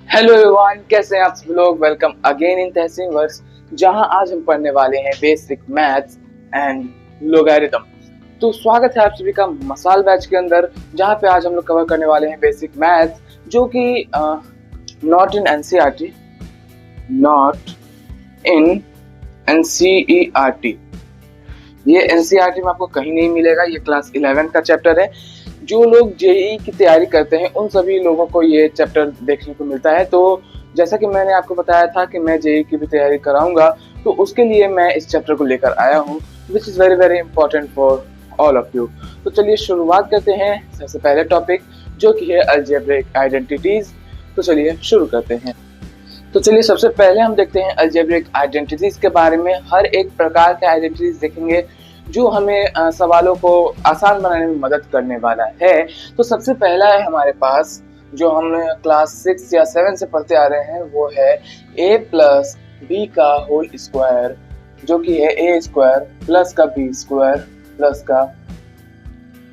Hello everyone, कैसे हैं आप सब लोग। Welcome again in Tahseen Works, जहां आज हम पढ़ने वाले हैं बेसिक मैथ्स एंड लोगैरिथम। तो स्वागत है आप सभी का मसाल बैच के अंदर, जहां पे आज हम लोग कवर करने वाले हैं बेसिक मैथ्स, जो कि not in NCERT, not in NCERT. ये एनसीईआरटी में आपको कहीं नहीं मिलेगा। ये क्लास 11 का चैप्टर है। जो लोग जेईई की तैयारी करते हैं उन सभी लोगों को ये चैप्टर देखने को मिलता है। तो जैसा कि मैंने आपको बताया था कि मैं जेईई की भी तैयारी कराऊंगा, तो उसके लिए मैं इस चैप्टर को लेकर आया हूँ, which is very very important for all of you. तो चलिए शुरुआत करते हैं सबसे पहले टॉपिक, जो कि है अलजेब्रिक आइडेंटिटीज। तो चलिए शुरू करते हैं। तो चलिए सबसे पहले हम देखते हैं अलजेब्रिक आइडेंटिटीज के बारे में। हर एक प्रकार के आइडेंटिटीज देखेंगे जो हमें सवालों को आसान बनाने में मदद करने वाला है। तो सबसे पहला है हमारे पास, जो हम क्लास 6 या 7 से पढ़ते आ रहे हैं, वो है a प्लस बी का होल स्क्वायर, जो कि है a स्क्वायर प्लस का b स्क्वायर प्लस का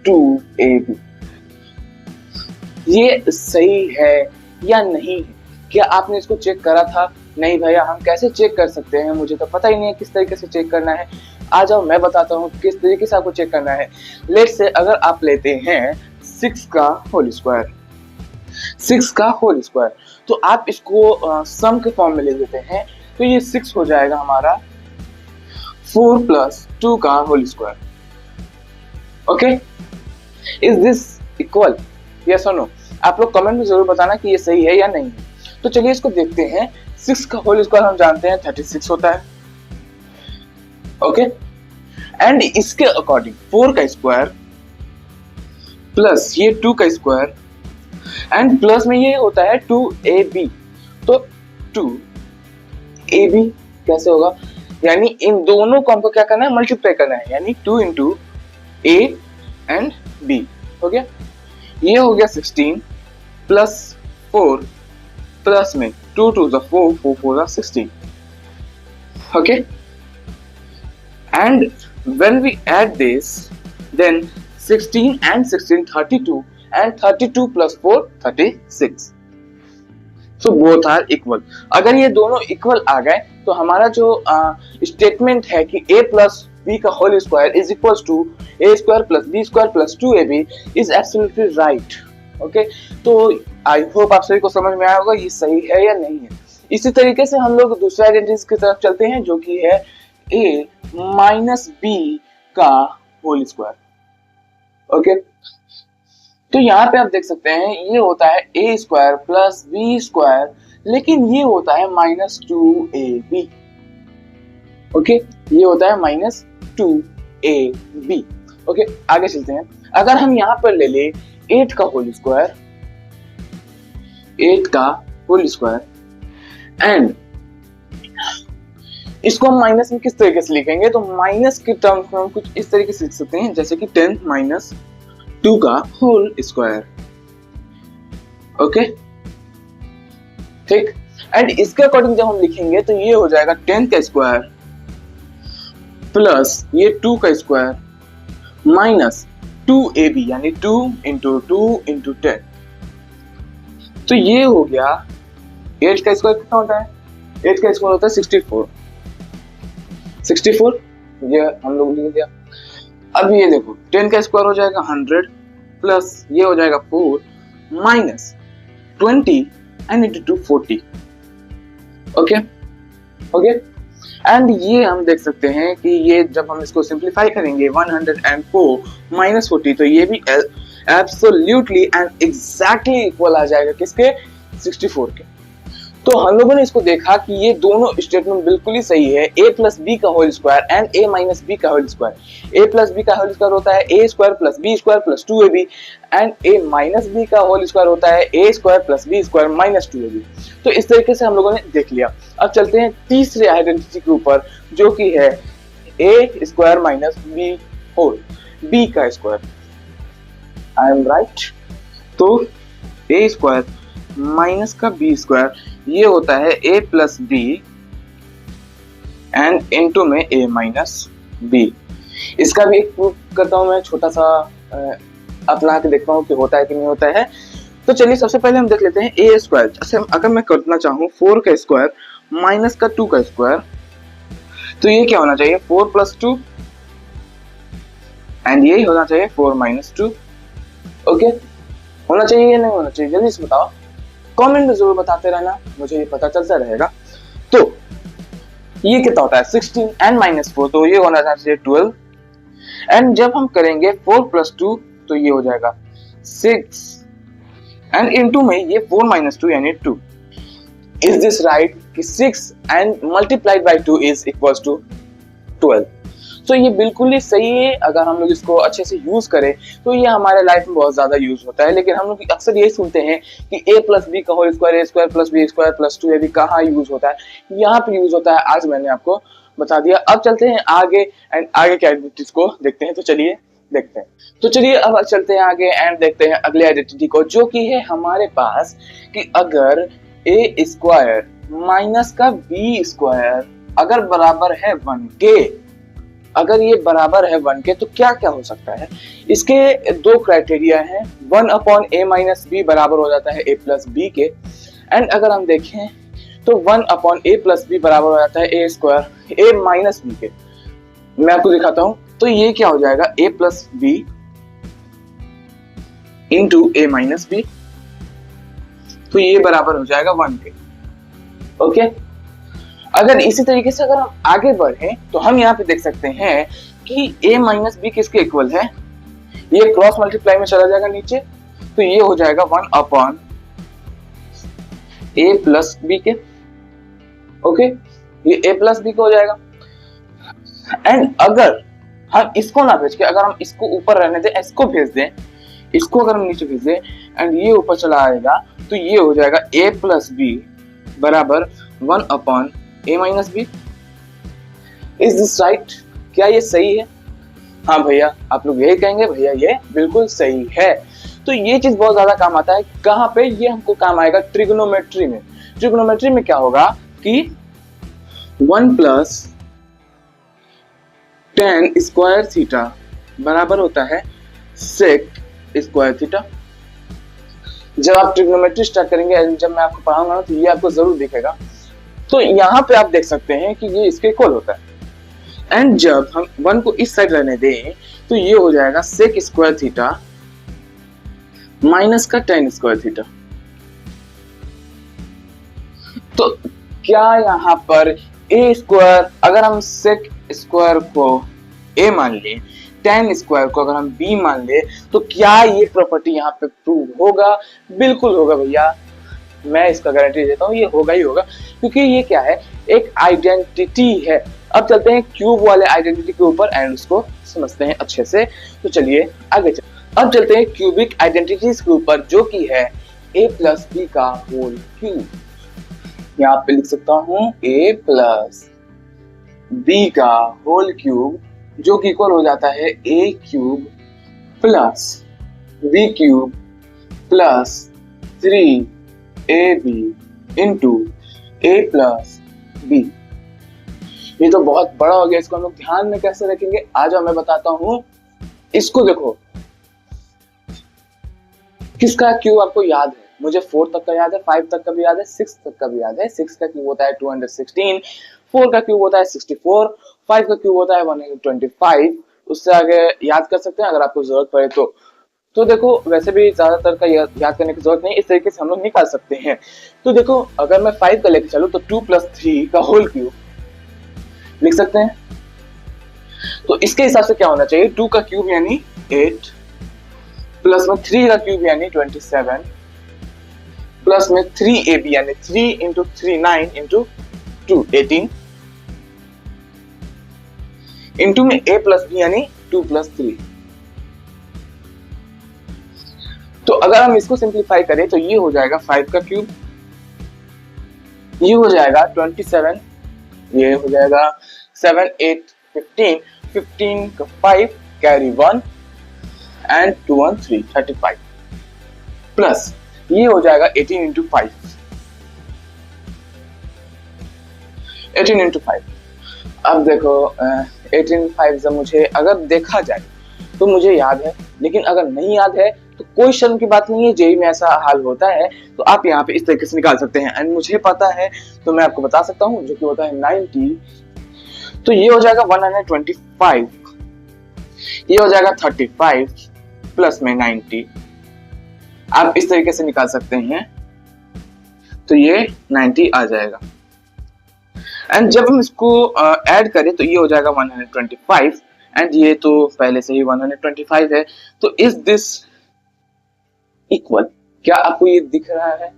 2ab। ये सही है या नहीं है? क्या आपने इसको चेक करा था? नहीं भैया, हम कैसे चेक कर सकते हैं, मुझे तो पता ही नहीं है किस तरीके से चेक करना है। आ जाओ मैं बताता हूँ किस तरीके से आपको चेक करना है। लेट्स से अगर आप लेते हैं 6 का होल स्क्वायर, 6 का होल स्क्वायर, तो आप इसको सम के फॉर्म में ले लेते हैं, तो ये 6 हो जाएगा हमारा 4 प्लस 2 का whole square. Okay, is this equal? Yes और नो? आप लोग कमेंट में जरूर बताना कि ये सही है या नहीं है। तो चलिए इसको देखते हैं। 6 का होल स्क्वायर हम जानते हैं 36 होता है। ओके, एंड इसके अकॉर्डिंग 4 का स्क्वायर प्लस ये 2 का स्क्वायर एंड प्लस में ये होता है 2ab। तो 2ab कैसे होगा? यानी इन दोनों को हमको क्या करना है? मल्टीप्लाई करना है, यानी 2 इंटू a एंड b हो गया। ये हो गया 16 प्लस 4 प्लस में 2 2 जा 4, 4 4 जा 16। Okay, and when we add this, then 16 and 16 32 and 32 plus 4 36, so both are equal। अगर ये दोनों इक्वल आ गए तो हमारा जो स्टेटमेंट है कि a प्लस b का whole square is equal to a square plus b square plus 2ab is absolutely right. Okay, तो आई होप आप सभी को समझ में आया होगा ये सही है या नहीं है। इसी तरीके से हम लोग दूसरे आइडेंटिटीज की तरफ चलते हैं, जो कि है a माइनस b का होल स्क्वायर। ओके, तो यहाँ पे आप देख सकते हैं ये होता है a square plus b square, लेकिन ये होता है माइनस 2ab। ओके, ये होता है माइनस 2ab। ओके, आगे चलते हैं। अगर हम यहाँ पर ले ले 8 का होल स्क्वायर, 8 का होल स्क्वायर एंड इसको हम माइनस में किस तरीके से लिखेंगे? तो माइनस के टर्म्स में हम कुछ इस तरीके से लिख सकते हैं, जैसे कि 10 माइनस 2 का होल स्क्वायर। ओके, ठीक। एंड इसके अकॉर्डिंग जब हम लिखेंगे तो ये हो जाएगा 10 का स्क्वायर प्लस ये 2 का स्क्वायर माइनस 2ab, यानी 2 इंटू 2 इंटू 10। तो ये हो गया 8 का स्क्वायर कितना होता है? 8 का स्क्वायर होता है 64। 64 ये हम लोग लिख दिया। अब ये देखो 10 का स्क्वायर हो जाएगा 100 प्लस ये हो जाएगा 4 minus 20 and into 40। Okay, okay, and ये हम देख सकते हैं कि ये जब हम इसको सिंप्लीफाई करेंगे 104 माइनस 40, तो ये भी एब्सोल्युटली एंड एग्जैक्टली इक्वल आ जाएगा किसके? 64 के। तो हम लोगों ने इसको देखा कि ये दोनों स्टेटमेंट बिल्कुल ही सही है। a प्लस बी का whole square and a minus B का whole square. a plus B का होल स्क्वायर होता है a square plus b square plus 2ab and a minus B का होल स्क्वायर होता है a square plus b square minus 2ab। तो इस तरीके से हम लोगों ने देख लिया। अब चलते हैं तीसरे आइडेंटिटी के ऊपर, जो कि है a square minus b whole, b का स्क्वायर। I am right? तो a स्क्वायर माइनस का b स्क्वायर ये होता है a plus B and into में a माइनस बी। इसका भी एक प्रूफ करता हूं मैं, छोटा सा अपना के देखता हूं कि होता है कि नहीं होता है। तो चलिए सबसे पहले हम देख लेते हैं ए स्क्वायर। जैसे अगर मैं करना चाहूँ 4 का स्क्वायर माइनस का 2 का स्क्वायर, तो ये क्या होना चाहिए 4 प्लस 2 एंड यही होना चाहिए 4 माइनस 2। ओके, होना चाहिए या नहीं होना चाहिए, जल्दी से बताओ, कमेंट में जरूर बताते रहना, मुझे ये पता चलता रहेगा। तो ये कितना होता है 16 एंड माइनस 4, तो ये होना चाहिए 12। एंड जब हम करेंगे 4 प्लस 2 तो ये हो जाएगा 6 एंड इनटू में ये 4 माइनस 2 यानी 2। इज दिस राइट कि 6 and multiplied by 2 is equals to 12। तो ये बिल्कुल ही सही है। अगर हम लोग इसको अच्छे से यूज करें तो ये हमारे लाइफ में बहुत ज्यादा यूज होता है। लेकिन हम लोग अक्सर यही सुनते हैं कि a प्लस बी का whole square, a square plus B square plus 2, अभी कहाँ यूज होता है, यहाँ पे यूज होता है। आज मैंने आपको बता दिया। अब चलते हैं आगे एंड आगे के आइडेंटिटीज को देखते हैं। तो चलिए देखते हैं। तो चलिए अब चलते हैं आगे एंड देखते हैं अगले आइडेंटिटी को, जो कि है हमारे पास कि अगर a स्क्वायर माइनस का b स्क्वायर अगर बराबर है 1 के, अगर ये बराबर है 1 के, तो क्या क्या हो सकता है। इसके दो क्राइटेरिया हैं। 1 अपॉन a माइनस बी बराबर हो जाता है a प्लस बी के, एंड अगर हम देखें तो 1 अपॉन a प्लस बी बराबर हो जाता है a square a minus B के। मैं आपको दिखाता हूं। तो ये क्या हो जाएगा a plus B into a minus B, तो ये बराबर हो जाएगा 1 के। ओके, अगर इसी तरीके से अगर हम आगे बढ़े तो हम यहाँ पे देख सकते हैं कि a माइनस बी किसके इक्वल है, ये क्रॉस मल्टीप्लाई में चला जाएगा नीचे, तो ये हो जाएगा 1 अपॉन a प्लस बी के। ओके, ये a प्लस बी का हो जाएगा। एंड अगर हम इसको ना भेज के, अगर हम इसको ऊपर रहने दें, इसको भेज दें, इसको अगर हम नीचे भेज दें एंड ये ऊपर चला आएगा, तो ये हो जाएगा a प्लस बी बराबर 1 upon a minus B. Is this right? क्या ये सही है? हाँ भैया, आप लोग यही कहेंगे भैया ये बिल्कुल सही है। तो ये चीज बहुत ज्यादा काम आता है। कहाँ पे ये हमको काम आएगा? ट्रिग्नोमेट्री में। ट्रिग्नोमेट्री में क्या होगा कि 1 प्लस tan स्क्वायर थीटा बराबर होता है सेक स्क्वायर थीटा। जब आप ट्रिग्नोमेट्री स्टार्ट करेंगे, जब मैं आपको पढ़ाऊंगा तो ये आपको जरूर दिखेगा। तो यहाँ पे आप देख सकते हैं कि ये इसके इक्वल होता है। एंड जब हम 1 को इस साइड रहने दें तो ये हो जाएगा सेक स्क्वायर थीटा माइनस का tan स्क्वायर थीटा। तो क्या यहाँ पर a स्क्वायर, अगर हम सेक स्क्वायर को a मान लें, tan स्क्वायर को अगर हम b मान ले, तो क्या ये प्रॉपर्टी यहाँ पे प्रूव होगा? बिल्कुल होगा भैया, मैं इसका गारंटी देता हूँ, ये होगा ही होगा, क्योंकि ये क्या है, एक आइडेंटिटी है। अब चलते हैं क्यूब वाले आइडेंटिटी के ऊपर एंड उसको समझते हैं अच्छे से। तो चलिए आगे अब चलते हैं क्यूबिक आइडेंटिटीज के ऊपर, जो कि है a प्लस बी का होल क्यूब। यहाँ पे लिख सकता हूँ a प्लस बी का होल क्यूब, जो कि इक्वल हो जाता है a cube plus b cube plus 3ab into a plus b। ये तो बहुत बड़ा हो गया, इसको हम लोग ध्यान में कैसे रखेंगे आ जाओ मैं बताता हूँ। इसको देखो, किसका क्यूब आपको याद है? मुझे 4 तक का याद है, 5 तक का भी याद है, 6 तक का भी याद है। 6 का क्यूब होता है 216, 4 का क्यूब होता है 64, 5 का क्यूब होता है 125। उससे आगे याद कर सकते हैं अगर आपको जरूरत पड़े तो देखो, वैसे भी ज्यादातर का याद करने की जरूरत नहीं, इस तरीके से हम लोग निकाल सकते हैं। तो देखो, अगर मैं 5 का लेके चलूं तो 2 प्लस 3 का होल क्यूब लिख सकते हैं। तो इसके हिसाब से क्या होना चाहिए? 2 का क्यूब यानी 8 प्लस में 3 का क्यूब यानी 27 प्लस में 3ab यानी 3 इंटू 3 9 इंटू 2 18 इंटू में a प्लस b यानी 2 प्लस 3। तो अगर हम इसको सिंप्लीफाई करें तो ये हो जाएगा 5 का क्यूब, ये हो जाएगा 27, ये हो जाएगा 7 8 15, 15 का 5 कैरी 1 एंड 2 1 3 35 प्लस ये हो जाएगा 18 इंटू 5, 18 इंटू 5। अब देखो 18 5 जब मुझे अगर देखा जाए तो मुझे याद है, लेकिन अगर नहीं याद है तो कोई शर्म की बात नहीं है, जेई में ऐसा हाल होता है। तो आप यहाँ पे इस तरीके से निकाल सकते हैं। एंड मुझे पता है तो मैं आपको बता सकता हूँ, जो कि होता है 90। तो ये हो जाएगा 125, ये हो जाएगा 35 प्लस में 90। आप इस तरीके से निकाल सकते हैं, तो ये 90 आ जाएगा। एंड जब हम इसको ऐड करें तो ये हो जाएगा 125, एंड ये तो पहले से ही 125 है। तो इज दिस इक्वल? क्या आपको ये दिख रहा है?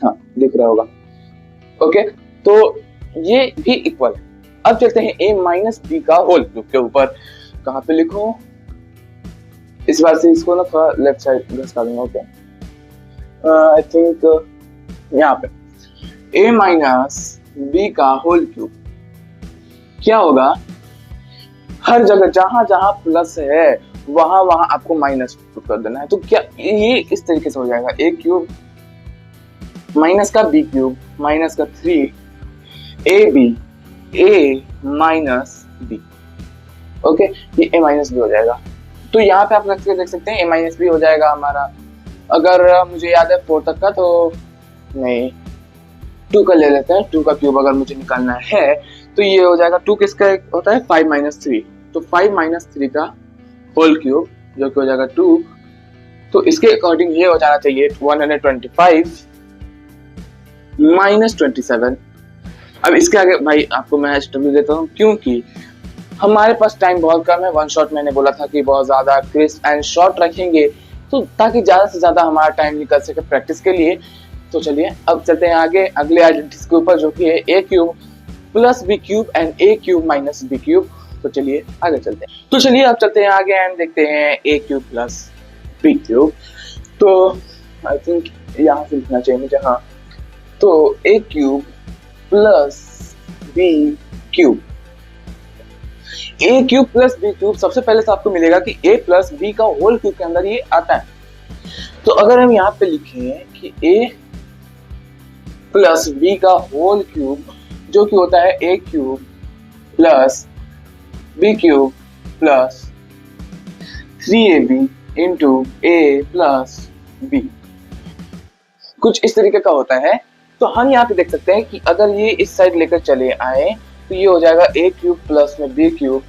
हाँ, दिख रहा होगा। ओके, तो ये भी इक्वल। अब चलते हैं a माइनस बी का होल क्यूब के ऊपर। कहाँ पे लिखूं? इस बार से इसको ना थोड़ा लेफ्ट साइड घसका दूंगा। ओके, आई थिंक यहाँ पे a माइनस बी का होल क्यूब क्या होगा? हर जगह जहां जहां प्लस है वहां वहां आपको माइनस कर देना है। तो क्या ये इस तरीके से हो जाएगा? a क्यूब माइनस का b क्यूब माइनस का 3ab a minus b। Okay, ये a माइनस b हो जाएगा। तो यहाँ पे आप देख सकते हैं a माइनस b हो जाएगा हमारा। अगर मुझे याद है 4 तक का, तो नहीं 2 का ले लेते हैं। 2 का क्यूब अगर मुझे निकालना है तो ये हो जाएगा 2 किसका होता है? 5 माइनस 3। तो 5 माइनस 3 का होल क्यूब जो कि हो जाएगा 2। तो इसके अकॉर्डिंग ये हो जाना चाहिए 125 माइनस 27। अब इसके आगे भाई आपको मैं HW देता हूँ, क्योंकि हमारे पास टाइम बहुत कम है। वन शॉट मैंने बोला था कि बहुत ज्यादा क्रिस्प एंड शॉर्ट रखेंगे, तो ताकि ज्यादा से ज्यादा हमारा टाइम निकल सके प्रैक्टिस के लिए। तो चलिए अब चलते हैं आगे अगले आइडेंटिटीज के ऊपर, जो कि है a cube plus b cube and a cube minus b cube. तो चलिए आगे चलते हैं। तो चलिए अब चलते हैं आगे एंड देखते हैं a cube plus b cube. तो आई थिंक यहाँ से लिखना चाहिए मुझे। हाँ, तो a cube plus b cube, a cube plus b cube सबसे पहले तो आपको मिलेगा कि a प्लस b का होल क्यूब के अंदर ये आता है। तो अगर हम यहाँ पे लिखें कि a प्लस b का होल क्यूब जो कि होता है a cube plus b cube plus 3ab into a plus b, कुछ इस तरीके का होता है। तो हम यहाँ पे देख सकते हैं कि अगर ये इस साइड लेकर चले आए तो ये हो जाएगा a क्यूब प्लस में b क्यूब,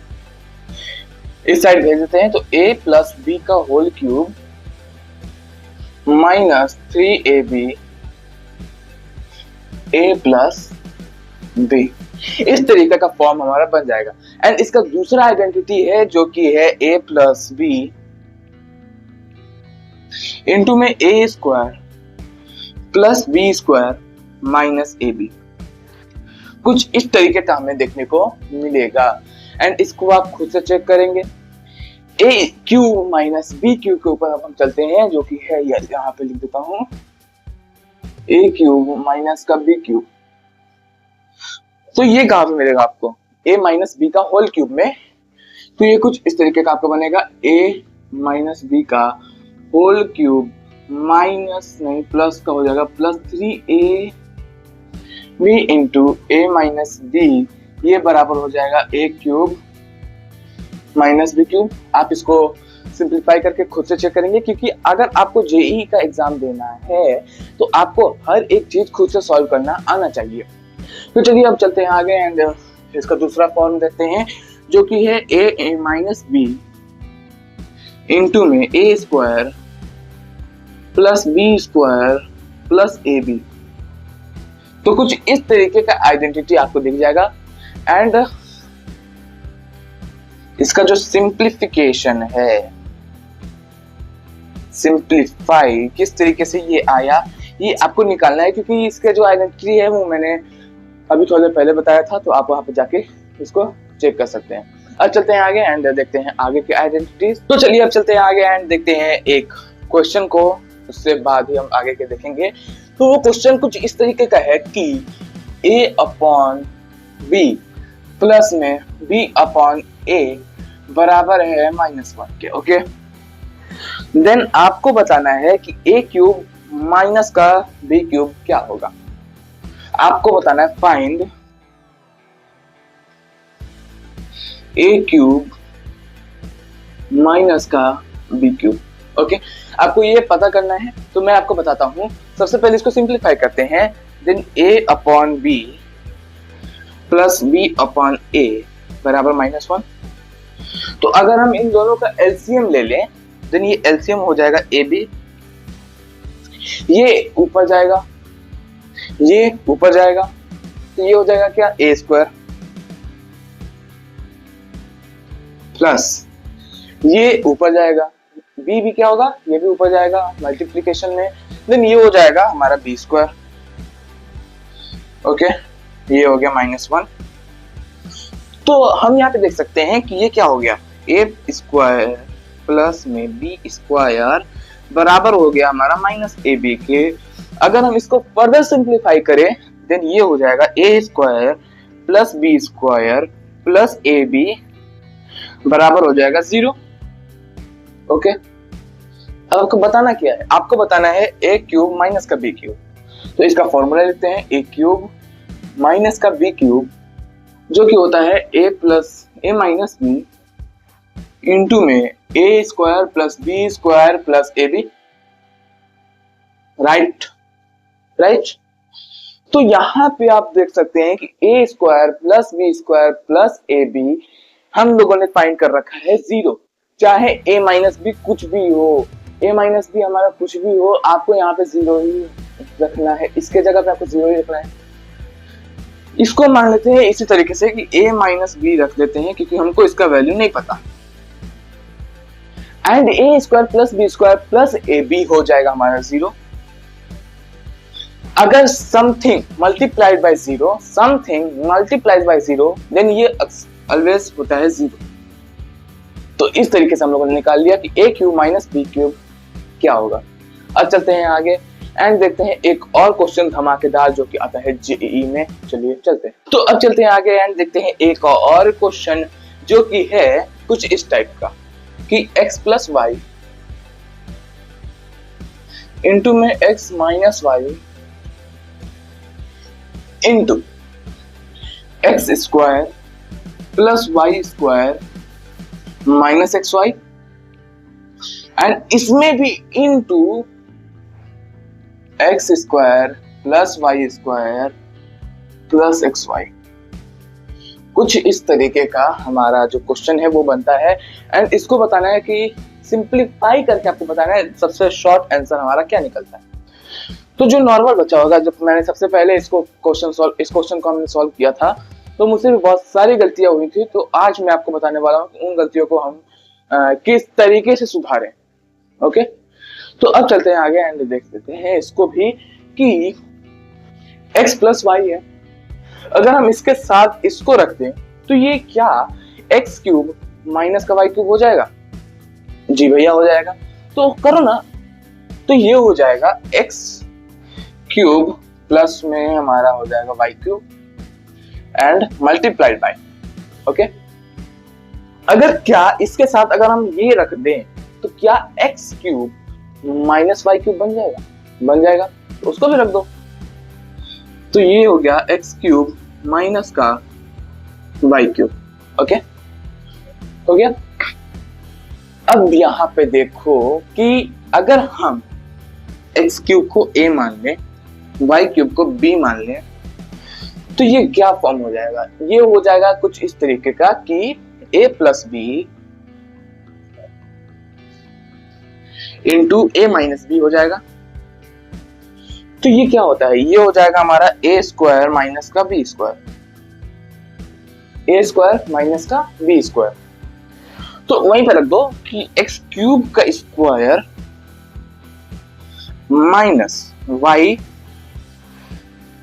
इस साइड भेज देते हैं तो a प्लस b का whole cube minus 3ab a plus b, इस तरीके का फॉर्म हमारा बन जाएगा। एंड इसका दूसरा आइडेंटिटी है जो कि है a प्लस b इंटू में a square plus b square minus ab, कुछ इस तरीके का हमें देखने को मिलेगा। एंड इसको आप खुद से चेक करेंगे। a cube minus b cube के ऊपर अब हम चलते हैं, जो कि है यहाँ पे लिख देता हूं a क्यूब माइनस का b क्यूब। तो ये कहां पे मिलेगा आपको? a माइनस b का होल क्यूब में। तो ये कुछ इस तरीके का आपको बनेगा a माइनस b का होल क्यूब माइनस नहीं प्लस का हो जाएगा plus 3ab into a minus b, ये बराबर हो जाएगा a cube minus b cube. आप इसको सिंप्लीफाई करके खुद से चेक करेंगे, क्योंकि अगर आपको जेईई का एग्जाम देना है तो आपको हर एक चीज खुद से सॉल्व करना आना चाहिए। तो चलिए अब चलते हैं आगे एंड इसका दूसरा फॉर्म देखते हैं, जो कि है a माइनस b इंटू में a square plus b square plus ab। तो कुछ इस तरीके का आइडेंटिटी आपको दिख जाएगा। एंड इसका जो सिंप्लीफिकेशन है, सिंप्लीफाई किस तरीके से ये आया, ये आपको निकालना है, क्योंकि इसके जो आइडेंटिटी है वो मैंने अभी थोड़ी देर पहले बताया था। तो आप वहां पे जाके इसको चेक कर सकते हैं। अब चलते हैं आगे एंड देखते हैं आगे के आइडेंटिटीज। तो चलिए अब चलते हैं आगे एंड देखते हैं एक क्वेश्चन को, उससे बाद ही हम आगे के देखेंगे। तो वो क्वेश्चन कुछ इस तरीके का है कि a अपॉन b प्लस में b अपॉन a बराबर है -1 के। ओके, देन आपको बताना है कि a क्यूब माइनस का b क्यूब क्या होगा। आपको बताना है फाइंड a क्यूब माइनस का बी क्यूब। ओके, आपको ये पता करना है तो मैं आपको बताता हूँ। सबसे पहले इसको सिंप्लीफाई करते हैं, then a upon B plus B upon A बराबर -1। तो अगर हम इन दोनों का एलसीएम ले लें, देन ये एलसीएम हो जाएगा ए बी, ये ऊपर जाएगा, ये ऊपर जाएगा, तो ये हो जाएगा क्या, ए स्क्वायर प्लस ये ऊपर जाएगा, बी भी क्या होगा, ये भी ऊपर जाएगा मल्टीप्लिकेशन में, देन ये हो जाएगा हमारा बी स्क्वायर। ओके, ये हो गया -1। तो हम यहाँ पे देख सकते हैं कि ये क्या हो गया, ए स्क्वायर प्लस में बी स्क्वायर बराबर हो गया हमारा -ab के। अगर हम इसको फर्दर सिंप्लीफाई करें, देन ये हो जाएगा A square plus B square plus A B बराबर हो जाएगा 0। ओके, अब आपको बताना क्या है, आपको बताना है ए क्यूब माइनस का बी क्यूब। तो इसका फॉर्मूला लिखते हैं, ए क्यूब माइनस का बी क्यूब, जो कि होता है A plus A minus B into में A square plus B square plus A B. Right. तो यहां पे आप देख सकते हैं कि A square plus B square plus A B हम लोगों ने फाइंड कर रखा है 0। चाहे ए माइनस बी कुछ भी हो, ए माइनस बी हमारा कुछ भी हो, आपको यहाँ पे 0 ही रखना है, इसके जगह पे आपको 0 ही रखना है। इसको मान लेते हैं इसी तरीके से कि a माइनस बी रख देते हैं, क्योंकि हमको इसका वैल्यू नहीं पता। And A square plus B square plus A B हो जाएगा हमारा 0। अगर something multiplied by 0, something multiplied by 0, then ये ऑलवेज होता है 0। तो इस तरीके से हम लोगों ने निकाल लिया कि a cube minus B cube क्या होगा। अब चलते हैं आगे एंड देखते हैं एक और क्वेश्चन धमाकेदार जो कि आता है जेईई में। चलिए चलते हैं। तो अब चलते हैं आगे एंड देखते हैं एक और क्वेश्चन जो कि है कुछ इस टाइप का कि x प्लस वाई इंटू में x minus Y into X square plus Y square minus X Y, and इसमें भी into X square plus Y square plus X Y. कुछ इस तरीके का हमारा जो क्वेश्चन है वो बनता है एंड इसको बताना है कि सिंप्लीफाई करके आपको बताना है सबसे शॉर्ट आंसर हमारा क्या निकलता है। तो जो नॉर्मल बच्चा होगा, जब मैंने सबसे पहले इस क्वेश्चन को हमने सॉल्व किया था तो मुझसे भी बहुत सारी गलतियां हुई थी। तो आज मैं आपको बताने वाला हूँ कि उन गलतियों को हम किस तरीके से सुधारें। ओके, तो अब चलते हैं आगे एंड देख लेते हैं इसको भी कि x प्लस वाई है, अगर हम इसके साथ इसको रख दें तो ये क्या x क्यूब माइनस का वाई क्यूब हो जाएगा। जी भैया हो जाएगा, तो करो ना। तो ये हो जाएगा x क्यूब प्लस में हमारा हो जाएगा Y cube and multiplied by. Okay, अगर क्या इसके साथ अगर हम ये रख दें तो क्या x cube minus Y cube बन जाएगा, तो उसको भी रख दो। तो ये हो गया x क्यूब माइनस का वाई क्यूब। ओके, हो गया। अब यहां पे देखो कि अगर हम x क्यूब को a मान लें, वाई क्यूब को b मान लें, तो ये क्या फॉर्म हो जाएगा, ये हो जाएगा कुछ इस तरीके का कि a plus B into A minus B हो जाएगा। तो ये क्या होता है, ये हो जाएगा हमारा ए स्क्वायर माइनस का बी स्क्वायर, ए स्क्वायर माइनस का बी स्क्वायर। तो वहीं पर रख दो कि एक्स क्यूब का स्क्वायर माइनस वाई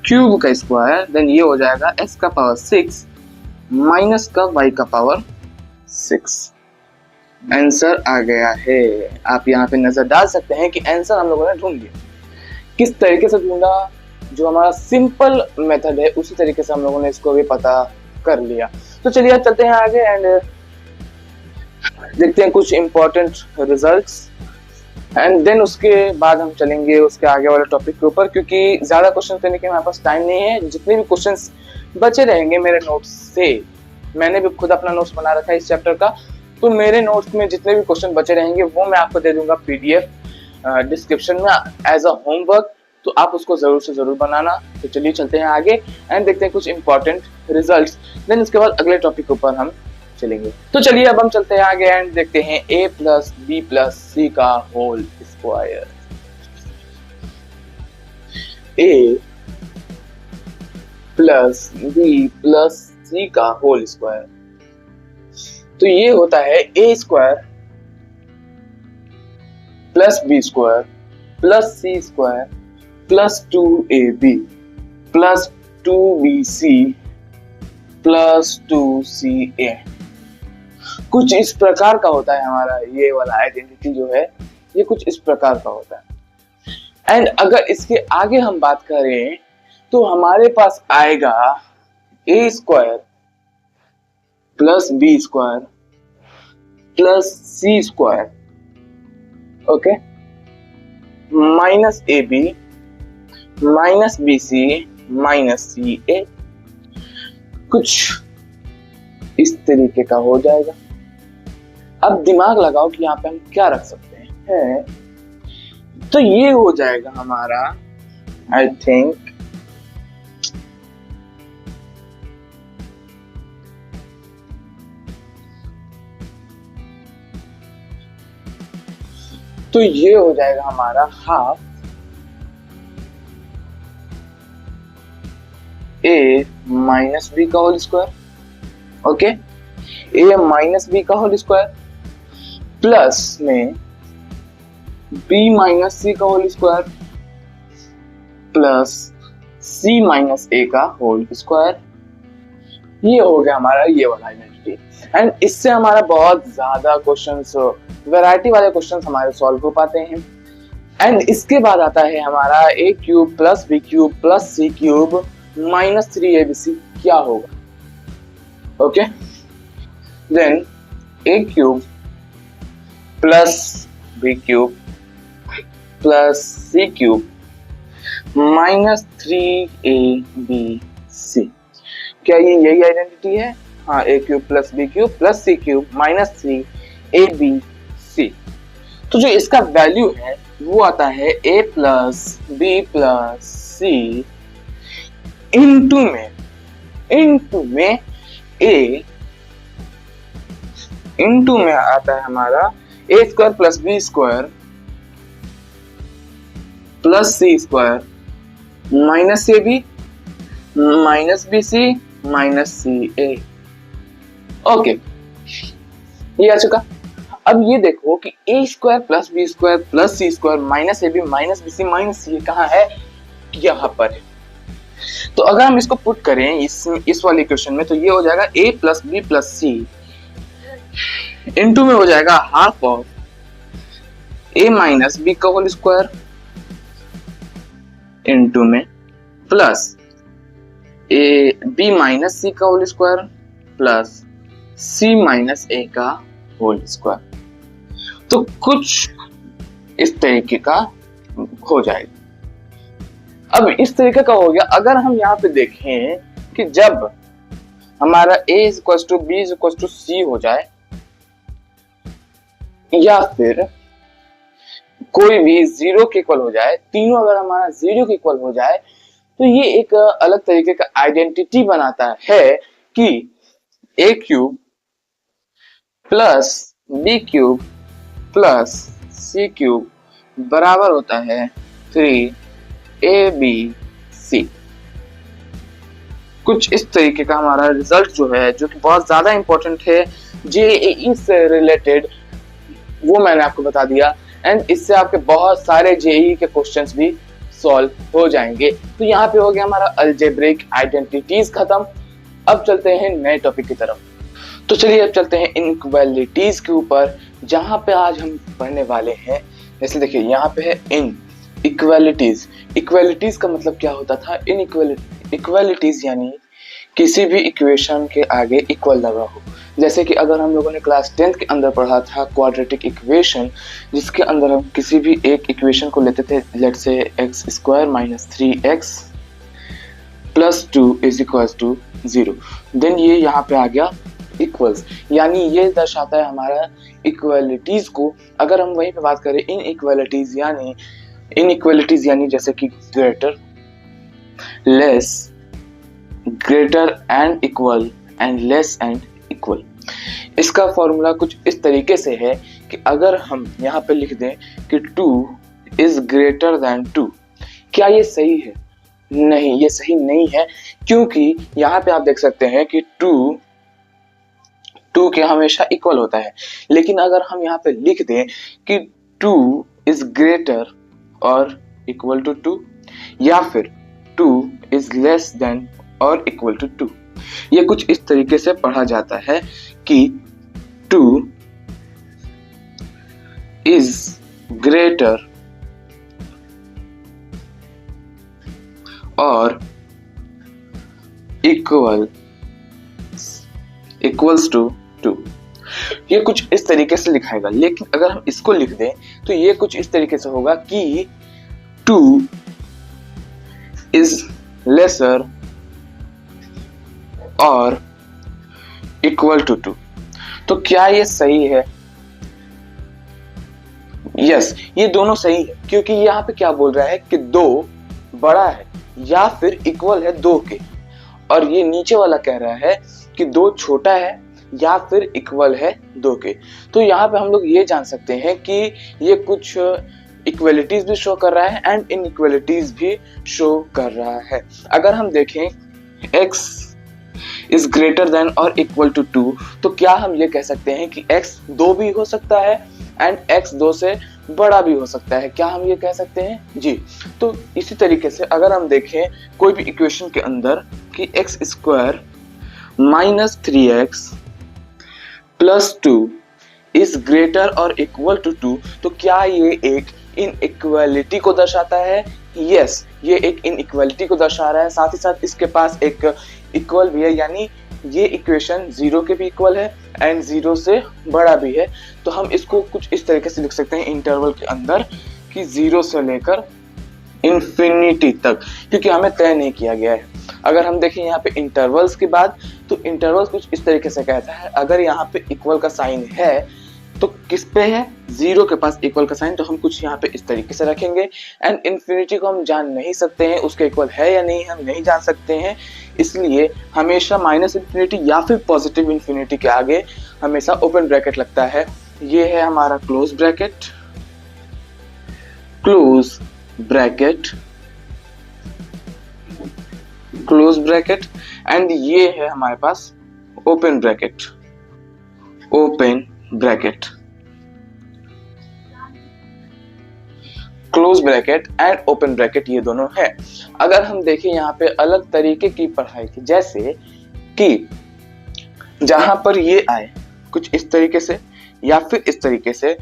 क्यूब का स्क्वायर, देन ये हो जाएगा x का पावर 6 माइनस का y का पावर 6। आंसर आ गया है। आप यहाँ पे नजर डाल सकते हैं कि आंसर हम लोगों ने ढूंढ लिया। किस तरीके से ढूंढा, जो हमारा सिंपल मेथड है उसी तरीके से हम लोगों ने इसको भी पता कर लिया। तो चलिए अब चलते हैं आगे एंड देखते हैं कुछ इंपॉर्टेंट रिजल्ट्स एंड देन उसके बाद हम चलेंगे उसके आगे वाले टॉपिक के ऊपर, क्योंकि ज्यादा क्वेश्चन करने के हमारे पास टाइम नहीं है। जितने भी क्वेश्चंस बचे रहेंगे मेरे नोट्स से, मैंने भी खुद अपना नोट्स बना रखा है इस चैप्टर का, तो मेरे नोट्स में जितने भी क्वेश्चन बचे रहेंगे वो मैं आपको दे दूंगा PDF डिस्क्रिप्शन में एज अ होमवर्क, तो आप उसको जरूर से जरूर बनाना। तो चलिए चलते हैं आगे एंड देखते हैं कुछ इंपॉर्टेंट रिजल्ट्स, देन उसके बाद अगले टॉपिक के ऊपर हम चलेंगे। तो चलिए अब हम चलते हैं आगे एंड देखते हैं a + b + c का whole square. a + b + c का होल स्क्वायर, तो ये होता है a² + b² + c² + 2ab + 2bc + 2ca। कुछ इस प्रकार का होता है हमारा ये वाला आइडेंटिटी जो है, ये कुछ इस प्रकार का होता है। एंड अगर इसके आगे हम बात करें तो हमारे पास आएगा a² + b² + c², okay, -ab -bc -ca, कुछ इस तरीके का हो जाएगा। अब दिमाग लगाओ कि यहाँ पे हम क्या रख सकते हैं, तो ये हो जाएगा हमारा, आई थिंक तो ये हो जाएगा हमारा ½ a - b का whole square, okay, a - b का होल स्क्वायर प्लस में b - c का whole square plus c - a का होल स्क्वायर। ये हो गया हमारा ये वाला आइडेंटिटी। एंड इससे हमारा बहुत ज्यादा क्वेश्चंस, वैरायटी वाले क्वेश्चंस हमारे सॉल्व हो पाते हैं। एंड इसके बाद आता है हमारा a³ + b³ + c³ - 3abc, क्या होगा, okay, then a³ + b³ + c³ - 3abc, क्या ये यही आइडेंटिटी है? हाँ, a³ + b³ + c³ - 3abc। तो जो इसका वैल्यू है वो आता है a + b + c इंटू में a इंटू में आता है हमारा a² + b² + c² -ab -bc -ca, okay, ये आ चुका। अब ये देखो कि a² + b² + c² -ab -bc -ca कहाँ है, यहाँ पर है। तो अगर हम इसको पुट करें इस वाले इक्वेशन में, तो ये हो जाएगा a + b + c इंटू में हो जाएगा ½ a - b का होल स्क्वायर इंटू में प्लस b - c का whole square plus c - a का होल स्क्वायर। तो कुछ इस तरीके का हो जाएगा। अब इस तरीके का हो गया। अगर हम यहाँ पे देखें कि जब हमारा a = b = c हो जाए, या फिर कोई भी 0 के इक्वल हो जाए, तीनों अगर हमारा 0 के इक्वल हो जाए, तो ये एक अलग तरीके का आइडेंटिटी बनाता है कि a³ + b³ + c³ बराबर होता है 3abc। कुछ इस तरीके का हमारा रिजल्ट जो है, जो कि बहुत ज्यादा इंपॉर्टेंट है जेईई से रिलेटेड, वो मैंने आपको बता दिया। एंड इससे आपके बहुत सारे जेईई के क्वेश्चंस भी सॉल्व हो जाएंगे। तो यहाँ पे हो गया हमारा अलजेब्रिक आइडेंटिटीज खत्म। अब चलते हैं नए टॉपिक की तरफ। तो चलिए अब चलते हैं इनइक्वालिटीज के ऊपर, जहाँ पे आज हम पढ़ने वाले हैं। जैसे देखिए यहाँ पे है इन इक्वालिटीज। इक्वालिटीज का मतलब क्या होता था? इक्वालिटीज यानी किसी भी इक्वेशन के आगे इक्वल लगा हो। जैसे कि अगर हम लोगों ने क्लास 10th के अंदर पढ़ा था क्वाड्रेटिक इक्वेशन, जिसके अंदर हम किसी भी एक इक्वेशन को लेते थे, let's say x² - 3x + 2 = 0। Then ये यहाँ पे आ गया इक्वल्स, यानी ये दर्शाता है हमारा इक्वलिटीज को। अगर हम वहीं पे बात करें इनइक्वालिटीज यानी जैसे कि greater, less, greater and equal and less and equal. इसका फॉर्मूला कुछ इस तरीके से है कि अगर हम यहाँ पे लिख दें कि 2 इज ग्रेटर देन 2, क्या ये सही है? नहीं, ये सही नहीं है, क्योंकि यहाँ पे आप देख सकते हैं कि 2 के हमेशा इक्वल होता है। लेकिन अगर हम यहाँ पे लिख दें कि 2 इज ग्रेटर और इक्वल टू 2, या फिर 2 इज लेस देन और इक्वल टू 2, ये कुछ इस तरीके से पढ़ा जाता है कि 2 इज ग्रेटर और इक्वल्स टू 2। ये कुछ इस तरीके से लिखाएगा। लेकिन अगर हम इसको लिख दें तो ये कुछ इस तरीके से होगा कि 2 इज लेसर और इक्वल टू 2। तो क्या ये सही है? यस, ये दोनों सही है, क्योंकि यहाँ पे क्या बोल रहा है कि 2 बड़ा है या फिर इक्वल है 2 के, और ये नीचे वाला कह रहा है कि 2 छोटा है या फिर इक्वल है 2 के। तो यहाँ पे हम लोग ये जान सकते हैं कि ये कुछ इक्वलिटीज भी शो कर रहा है एंड इनइक्वलिटीज भी शो कर रहा है। अगर हम देखें x इज ग्रेटर देन और इक्वल टू 2, तो क्या हम ये कह सकते हैं कि x 2 भी हो सकता है एंड x 2 से बड़ा भी हो सकता है? क्या हम ये कह सकते हैं? जी। तो इसी तरीके से अगर हम देखें कोई भी इक्वेशन के अंदर कि x square minus 3x plus 2 is greater और इक्वल टू 2, तो क्या ये एक इनइक्वालिटी को दर्शाता है? यस, ये एक इनइक्वालिटी को दर्शा रहा है। साथ ही साथ इसके पास एक इक्वल भी है, यानी ये इक्वेशन 0 के भी इक्वल है एंड 0 से बड़ा भी है। तो हम इसको कुछ इस तरीके से लिख सकते हैं इंटरवल के अंदर कि 0 से लेकर इंफिनिटी तक, क्योंकि हमें तय नहीं किया गया है। अगर हम देखें यहाँ पे इंटरवल्स की बात, तो इंटरवल्स कुछ इस तरीके से कहता है अगर यहाँ पे इक्वल का साइन है तो किस पे है? 0 के पास इक्वल का साइन, तो हम कुछ यहाँ पे इस तरीके से रखेंगे। एंड इन्फिनिटी को हम जान नहीं सकते हैं, उसके इक्वल है या नहीं हम नहीं जान सकते हैं, इसलिए हमेशा माइनस इन्फिनिटी या फिर पॉजिटिव इन्फिनिटी के आगे हमेशा ओपन ब्रैकेट लगता है। ये है हमारा क्लोज ब्रैकेट एंड ये है हमारे पास open bracket. Close bracket and open bracket ये दोनों है। अगर हम देखें यहाँ पे अलग तरीके की पढ़ाई की, जैसे कि जहां पर ये आए कुछ इस तरीके से या फिर इस तरीके से,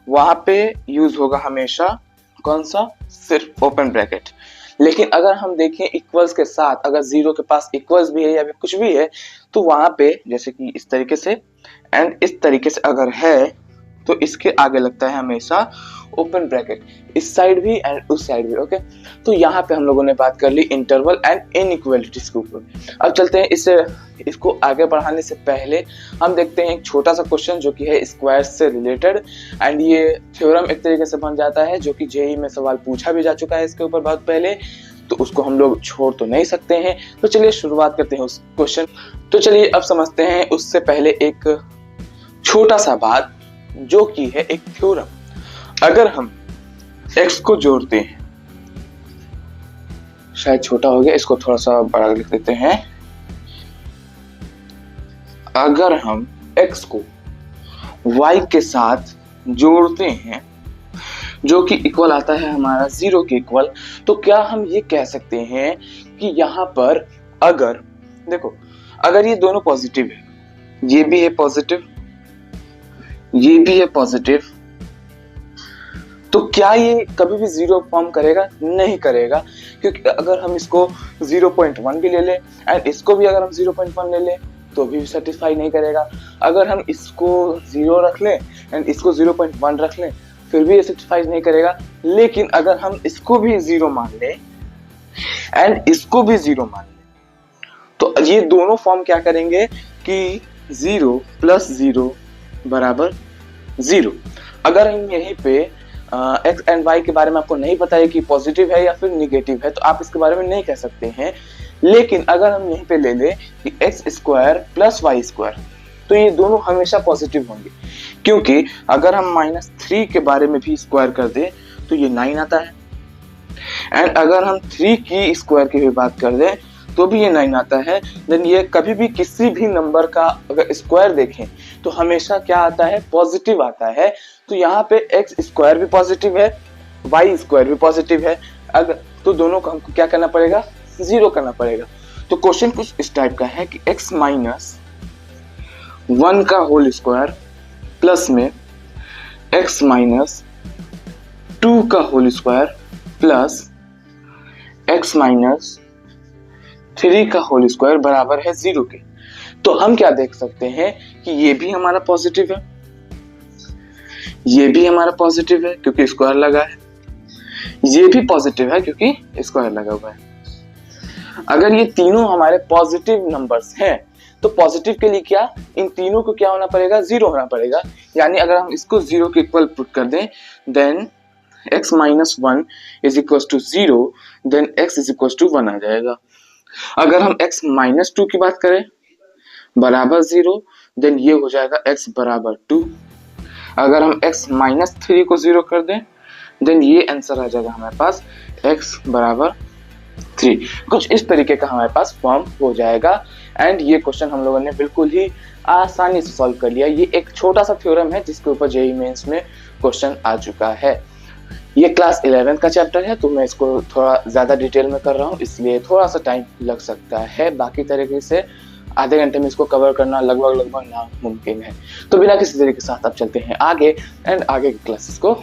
वहां पे यूज होगा हमेशा कौन सा? सिर्फ ओपन ब्रैकेट। लेकिन अगर हम देखें इक्वल्स के साथ, अगर 0 के पास इक्वल्स भी है या फिर कुछ भी है, तो वहां पे जैसे कि इस तरीके से एंड इस तरीके से अगर है तो इसके आगे लगता है हमेशा ओपन ब्रैकेट, इस साइड भी एंड उस साइड भी। ओके, तो यहाँ पे हम लोगों ने बात कर ली इंटरवल एंड इनइक्वालिटीज के ऊपर। अब चलते हैं इसको आगे बढ़ाने से पहले हम देखते हैं एक छोटा सा क्वेश्चन जो कि है स्क्वायर से रिलेटेड, एंड ये थ्योरम एक तरीके से बन जाता है जो कि जेईई में सवाल पूछा भी जा चुका है इसके ऊपर बहुत पहले, तो उसको हम लोग छोड़ तो नहीं सकते हैं। तो चलिए शुरुआत करते हैं उस क्वेश्चन। तो चलिए अब समझते हैं उससे पहले एक छोटा सा बात जो कि है एक थ्योरम। अगर हम x को जोड़ते हैं, शायद छोटा हो गया, इसको थोड़ा सा बड़ा लिख देते हैं। अगर हम x को y के साथ जोड़ते हैं जो कि इक्वल आता है हमारा 0 के इक्वल, तो क्या हम ये कह सकते हैं कि यहाँ पर अगर देखो, अगर ये दोनों पॉजिटिव है, ये भी है पॉजिटिव, ये भी है पॉजिटिव, तो क्या ये कभी भी 0 फॉर्म करेगा? नहीं करेगा, क्योंकि अगर हम इसको 0.1 भी ले लें एंड इसको भी अगर हम 0.1 ले लें तो भी सेटिस्फाई नहीं करेगा। अगर हम इसको 0 रख लें एंड इसको 0.1 रख लें फिर भी ये सेटिस्फाई नहीं करेगा। लेकिन अगर हम इसको भी 0 मान लें एंड इसको भी 0 मान लें, तो ये दोनों फॉर्म क्या करेंगे कि 0 प्लस 0 बराबर 0। अगर हम यहीं पे एक्स एंड वाई के बारे में आपको नहीं पता है कि पॉजिटिव है या फिर निगेटिव है, तो आप इसके बारे में नहीं कह सकते हैं। लेकिन अगर हम यहीं पे ले लें कि X square plus Y square, तो ये दोनों हमेशा पॉजिटिव होंगे, क्योंकि अगर हम -3 के बारे में भी स्क्वायर कर दें तो ये 9 आता है, एंड अगर हम 3 की स्क्वायर की भी बात कर दें तो भी ये 9 आता है। देन ये कभी भी किसी भी नंबर का अगर स्क्वायर देखें तो हमेशा क्या आता है, पॉजिटिव आता है। तो यहाँ पे एक्स स्क्वायर भी पॉजिटिव है, वाई स्क्वायर भी पॉजिटिव है, अगर तो दोनों को हमको क्या करना पड़ेगा, 0 करना पड़ेगा। तो क्वेश्चन कुछ इस टाइप का है कि x माइनस 1 का होल स्क्वायर प्लस में x माइनस 2 का whole square plus x minus 3 का होल स्क्वायर बराबर है 0 के। तो हम क्या देख सकते हैं कि ये भी हमारा पॉजिटिव है, ये भी हमारा पॉजिटिव है क्योंकि स्क्वायर लगा है, ये भी पॉजिटिव है क्योंकि स्क्वायर लगा हुआ है। अगर ये तीनों हमारे पॉजिटिव नंबर्स हैं तो पॉजिटिव के लिए क्या, इन तीनों को क्या होना पड़ेगा, 0 होना पड़ेगा। यानी अगर हम इसको 0 के इक्वल पुट कर दें, then x minus 1 is equal to 0, then x is equal to 1 आ जाएगा। अगर हम x माइनस 2 की बात करें बराबर 0, देन ये हो जाएगा x बराबर 2। अगर हम x माइनस 3 को 0 कर दें, देन ये आंसर आ जाएगा हमारे पास x बराबर 3। कुछ इस तरीके का हमारे पास फॉर्म हो जाएगा। एंड ये क्वेश्चन हम लोगों ने बिल्कुल ही आसानी से सॉल्व कर लिया। ये एक छोटा सा थ्योरम है जिसके ऊपर जेईई मेंस में क्वेश्चन आ चुका है। ये क्लास 11 का चैप्टर है, तो मैं इसको थोड़ा ज्यादा डिटेल में कर रहा हूँ, इसलिए थोड़ा सा टाइम लग सकता है। बाकी तरीके से आधे घंटे में इसको कवर करना लगभग नामुमकिन है। तो बिना किसी तरीके के साथ अब चलते हैं आगे, एंड आगे की क्लासेस को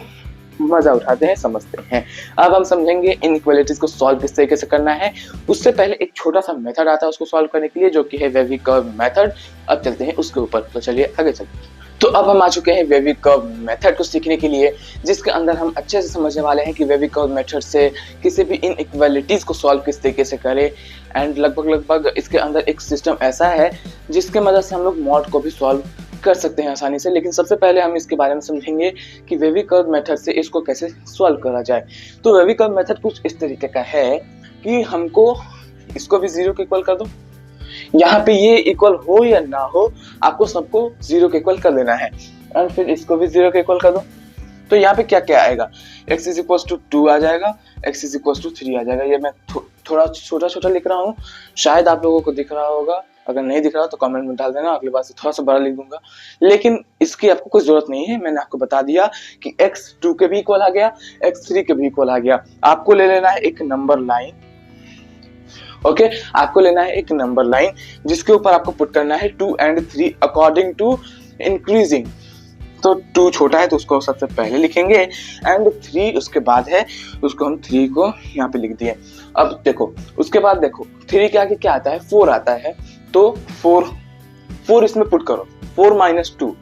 मजा उठाते हैं, समझते हैं। अब हम समझेंगे इनइक्वालिटीज को सॉल्व किस तरीके से करना है। उससे पहले एक छोटा सा मेथड आता है उसको सॉल्व करने के लिए, जो कि है वेवी कर्व मेथड। अब चलते हैं उसके ऊपर, तो चलिए आगे चलते हैं। तो अब हम आ चुके हैं वेवी कर्व मेथड को सीखने के लिए, जिसके अंदर हम अच्छे से समझने वाले हैं कि वेवी कर्व मेथड से किसी भी इनइक्वालिटीज को सॉल्व किस तरीके से करें। एंड लगभग इसके अंदर एक सिस्टम ऐसा है जिसके मदद से हम लोग मॉड को भी सॉल्व कर सकते हैं आसानी से। लेकिन सबसे पहले हम इसके बारे में समझेंगे कि वेवी कर्व मेथड से इसको कैसे सॉल्व करा जाए। तो वेवी कर्व मेथड कुछ इस तरीके का है कि हमको इसको भी 0 के इक्वल कर दो, यहाँ पे ये इक्वल हो या ना हो, आपको सबको 0 के इक्वल कर देना है, और फिर इसको भी 0 के इक्वल कर दो। तो यहाँ पे क्या क्या आएगा, x इज इक्वल टू 2 आ जाएगा, x इज इक्वल टू 3 आ जाएगा। ये मैं थोड़ा छोटा लिख रहा हूँ, शायद आप लोगों को दिख रहा होगा, अगर नहीं दिख रहा तो कमेंट में डाल देना, अगली बार से थोड़ा सा बड़ा लिख दूंगा। लेकिन इसकी आपको कोई जरूरत नहीं है, मैंने आपको बता दिया कि x 2 के भी इक्वल आ गया, x 3 के भी इक्वल आ गया। आपको ले लेना है एक नंबर लाइन, ओके आपको लेना है एक नंबर लाइन जिसके ऊपर आपको पुट करना है 2 and 3 अकॉर्डिंग टू इंक्रीजिंग। तो 2 छोटा है तो उसको सबसे पहले लिखेंगे, एंड 3 उसके बाद है, उसको हम 3 को यहाँ पे लिख दिए। अब देखो उसके बाद देखो 3 के आगे क्या आता है, 4 आता है, तो 4 इसमें पुट करो, 4 माइनस 2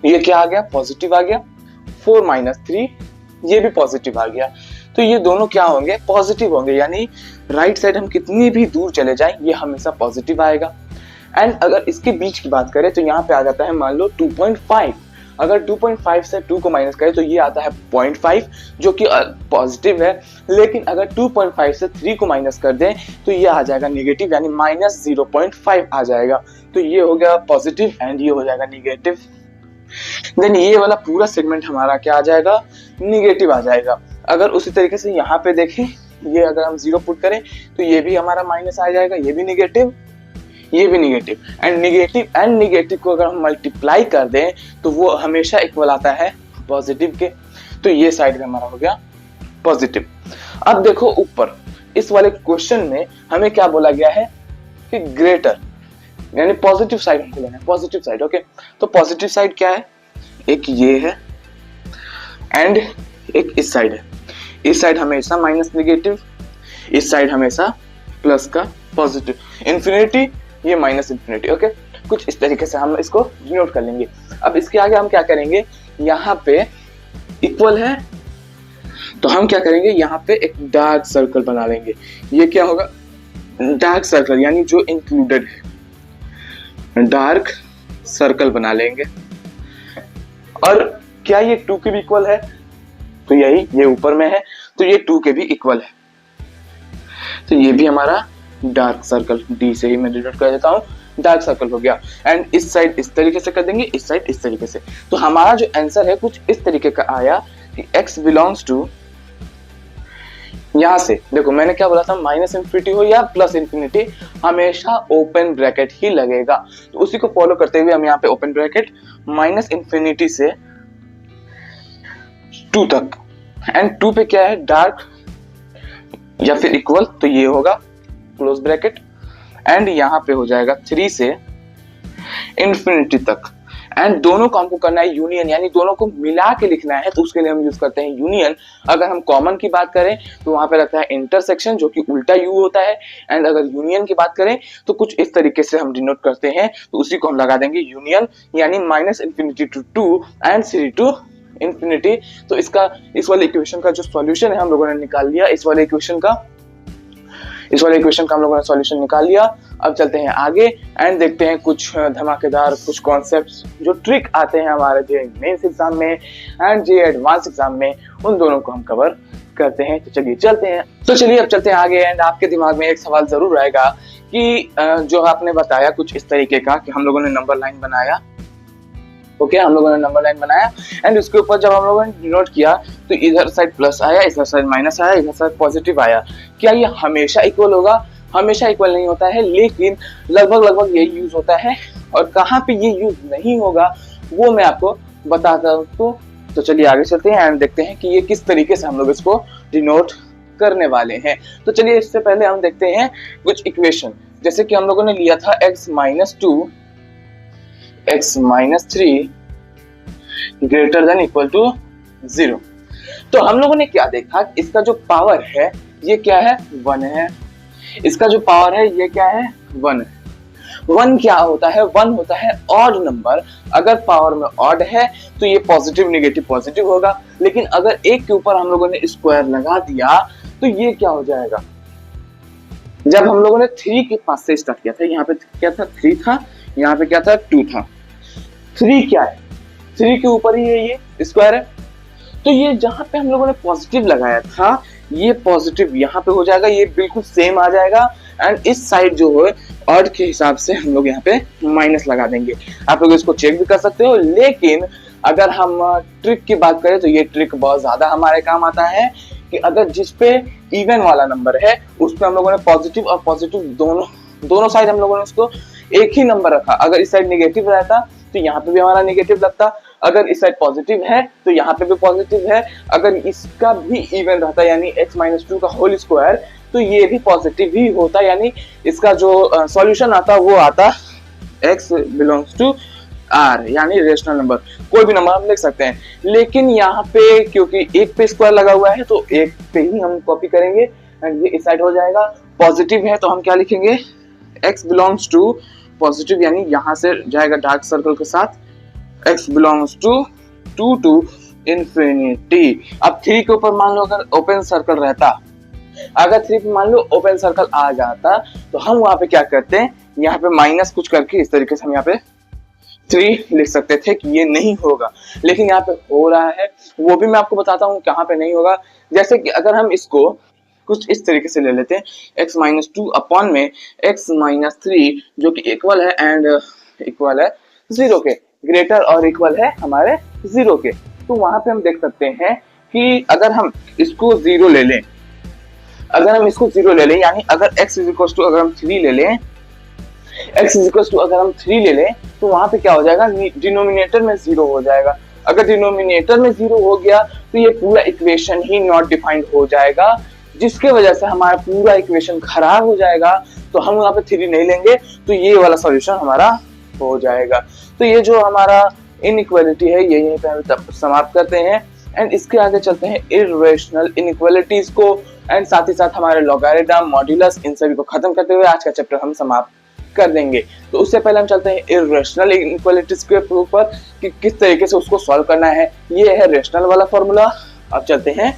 ये क्या आ गया, पॉजिटिव आ गया। 4 माइनस 3 ये भी पॉजिटिव आ गया। तो ये दोनों क्या होंगे, पॉजिटिव होंगे, यानी राइट साइड हम कितनी भी दूर चले जाएं ये हमेशा पॉजिटिव आएगा। एंड अगर इसके बीच की बात करें तो यहाँ पे आ जाता है मान लो 2.5। अगर 2.5 से 2 को माइनस करें तो ये आता है 0.5 जो कि पॉजिटिव है। लेकिन अगर 2.5 से 3 को माइनस कर दें तो ये आ जाएगा निगेटिव, यानी माइनस 0.5 आ जाएगा। तो ये हो गया पॉजिटिव एंड ये हो जाएगा निगेटिव। देन ये वाला पूरा सेगमेंट हमारा क्या आ जाएगा, निगेटिव आ जाएगा। अगर उसी तरीके से यहाँ पे देखें, ये अगर हम 0 पुट करें तो ये भी हमारा माइनस आ जाएगा, ये भी निगेटिव, ये भी निगेटिव। एंड निगेटिव को अगर हम मल्टीप्लाई कर दें तो वो हमेशा इक्वल आता है पॉजिटिव के। तो ये साइड में हमारा हो गया पॉजिटिव। अब देखो ऊपर इस वाले क्वेश्चन में हमें क्या बोला गया है कि ग्रेटर, यानी पॉजिटिव साइड हमको लेना है, पॉजिटिव साइड। ओके तो पॉजिटिव साइड क्या है, एक ये है एंड एक इस साइड है। इस साइड हमेशा माइनस निगेटिव, इस साइड हमेशा प्लस का पॉजिटिव, इन्फिनिटी ये माइनस इन्फिनिटी। ओके कुछ इस तरीके से हम इसको नोट कर लेंगे। अब इसके आगे हम क्या करेंगे, यहाँ पे इक्वल है तो हम क्या करेंगे, यहाँ पे एक डार्क सर्कल बना लेंगे। ये क्या होगा, डार्क सर्कल, यानी जो इंक्लूडेड है, डार्क सर्कल बना लेंगे। और क्या ये 2 के भी इक्वल है? तो यही, ये ऊपर में है तो ये 2 के भी इक्वल है। तो ये भी हमारा डार्क सर्कल, डी से ही मैं डिनोट कर देता हूँ, डार्क सर्कल हो गया। एंड इस साइड इस तरीके से कर देंगे, इस साइड इस तरीके से। तो हमारा जो आंसर है कुछ इस तरीके का आया कि x बिलोंग्स टू, यहां से देखो मैंने क्या बोला था, माइनस इंफिनिटी हो या प्लस इंफिनिटी, हमेशा ओपन ब्रैकेट ही लगेगा। तो उसी को फॉलो करते हुए हम यहाँ पे ओपन ब्रैकेट माइनस इंफिनिटी से 2 तक, एंड 2 पे क्या है, डार्क या फिर इक्वल, तो ये होगा क्लोज ब्रैकेट। एंड यहाँ पे हो जाएगा 3 से इंफिनिटी तक। एंड दोनों को हमको करना है यूनियन, यानी दोनों को मिला के लिखना है, तो उसके लिए हम यूज करते हैं यूनियन। अगर हम कॉमन की बात करें तो वहां पे रहता है इंटरसेक्शन, जो कि उल्टा यू होता है। एंड अगर यूनियन की बात करें तो कुछ इस तरीके से हम डिनोट करते हैं, तो उसी को हम लगा देंगे यूनियन, यानी minus infinity to 2 and 3 to infinity. तो इसका, इस वाले इक्वेशन का जो सॉल्यूशन है हम लोगों ने निकाल लिया, इस वाले इक्वेशन का हम लोगों ने सॉल्यूशन निकाल लिया। अब चलते हैं आगे एंड देखते हैं कुछ धमाकेदार कुछ कॉन्सेप्ट्स जो ट्रिक आते हैं हमारे जे मेंस एग्जाम में एंड जे एडवांस एग्जाम में, उन दोनों को हम कवर करते हैं। तो चलिए चलते हैं, अब चलते हैं आगे। एंड आपके दिमाग में एक सवाल जरूर आएगा कि जो आपने बताया कुछ इस तरीके का कि हम लोगों ने नंबर लाइन बनाया, ओके, हम लोगों ने नंबर लाइन बनाया एंड उसके ऊपर जब हम लोगों ने डिनोट किया तो इधर साइड प्लस आया, इधर साइड माइनस आया, इधर साइड पॉजिटिव आया। क्या ये हमेशा इक्वल होगा? हमेशा इक्वल नहीं होता है, लेकिन लगभग यही यूज होता है। और कहाँ पे ये यूज नहीं होगा वो मैं आपको बताता हूँ। तो चलिए आगे चलते हैं एंड देखते हैं कि ये किस तरीके से हम लोग इसको डिनोट करने वाले हैं। तो चलिए इससे पहले हम देखते हैं कुछ इक्वेशन, जैसे कि हम लोगों ने लिया था x minus 2 x minus 3 greater than equal to 0। तो हम लोगों ने क्या देखा, इसका जो पावर है ये क्या है, 1 है। इसका जो पावर है ये क्या है, 1 है। 1 क्या होता है, 1 होता है ऑड नंबर। अगर पावर में ऑड है तो ये पॉजिटिव नेगेटिव पॉजिटिव होगा, लेकिन अगर एक के ऊपर हम लोगों ने स्क्वायर लगा दिया तो ये क्या हो जाएगा। जब हम लोगों ने 3 के पास से स्टार्ट किया था, यहाँ पे क्या था, 3 था, यहाँ पे क्या था, 2 था। 3 क्या है, 3 के ऊपर ही ये स्क्वायर है। तो ये जहां पे हम लोगों ने पॉजिटिव लगाया था, ये पॉजिटिव यहाँ पे हो जाएगा, ये बिल्कुल सेम आ जाएगा। एंड इस साइड जो है ऑड के हिसाब से हम लोग यहाँ पे माइनस लगा देंगे। आप लोग इसको चेक भी कर सकते हो, लेकिन अगर हम ट्रिक की बात करें तो ये ट्रिक बहुत ज्यादा हमारे काम आता है कि अगर जिस पे इवन वाला नंबर है उस पे हम लोगों ने पॉजिटिव और पॉजिटिव दोनों साइड हम लोगों ने उसको एक ही नंबर रखा। अगर इस साइड नेगेटिव रहता तो यहाँ पे भी हमारा नेगेटिव लगता, अगर इस साइड पॉजिटिव है तो यहाँ पे भी पॉजिटिव है, अगर इसका भी इवन रहता यानी x माइनस 2 का होल स्क्वायर तो ये भी पॉजिटिव ही होता, यानी इसका जो सॉल्यूशन आता वो आता x बिलोंग्स टू r, यानी रेशनल नंबर, कोई भी नंबर हम लिख सकते हैं। लेकिन यहाँ पे क्योंकि एक पे स्क्वायर लगा हुआ है तो एक पे ही हम कॉपी करेंगे एंड ये इस साइड हो जाएगा। पॉजिटिव है तो हम क्या लिखेंगे, x बिलोंग्स टू पॉजिटिव, यानी यहाँ से जाएगा डार्क सर्कल के साथ, x belongs to 2 to infinity. अब 3 के ऊपर मान लो अगर ओपन सर्कल रहता, अगर 3 पे मान लो ओपन सर्कल आ जाता तो हम वहां पे क्या करते हैं, यहाँ पे माइनस कुछ करके इस तरीके से हम यहाँ पे 3 लिख सकते थे कि ये नहीं होगा, लेकिन यहाँ पे हो रहा है। वो भी मैं आपको बताता हूँ कहाँ पे नहीं होगा। जैसे कि अगर हम इसको कुछ इस तरीके से ले लेते हैं, x माइनस 2 अपॉन में x माइनस 3 जो कि इक्वल है एंड इक्वल है 0 के, ग्रेटर और इक्वल है हमारे 0 के। तो वहां पे हम देख सकते हैं कि अगर हम इसको 0 ले लें, यानी अगर x इज इक्वल टू अगर हम 3 ले लें, तो वहां पे क्या हो जाएगा, डिनोमिनेटर में 0 हो जाएगा। अगर डिनोमिनेटर में 0 हो गया तो ये पूरा इक्वेशन ही नॉट डिफाइंड हो जाएगा, जिसके वजह से हमारा पूरा इक्वेशन खराब हो जाएगा। तो हम यहाँ पे 3 नहीं लेंगे तो ये वाला सॉल्यूशन हमारा हो जाएगा। तो ये जो हमारा इनइक्वालिटी है ये यहीं पे हम समाप्त करते हैं एंड इसके आगे चलते हैं इर्रेशनल इनइक्वालिटीज को एंड साथ ही साथ हमारे लॉगरिथम, मॉड्यूलस, इन सभी को खत्म करते हुए आज का चैप्टर हम समाप्त कर देंगे। तो उससे पहले हम चलते हैं इर्रेशनल इनइक्वालिटीज के ऊपर कि किस तरीके से उसको सॉल्व करना है। ये है रेशनल वाला फॉर्मूला। अब चलते हैं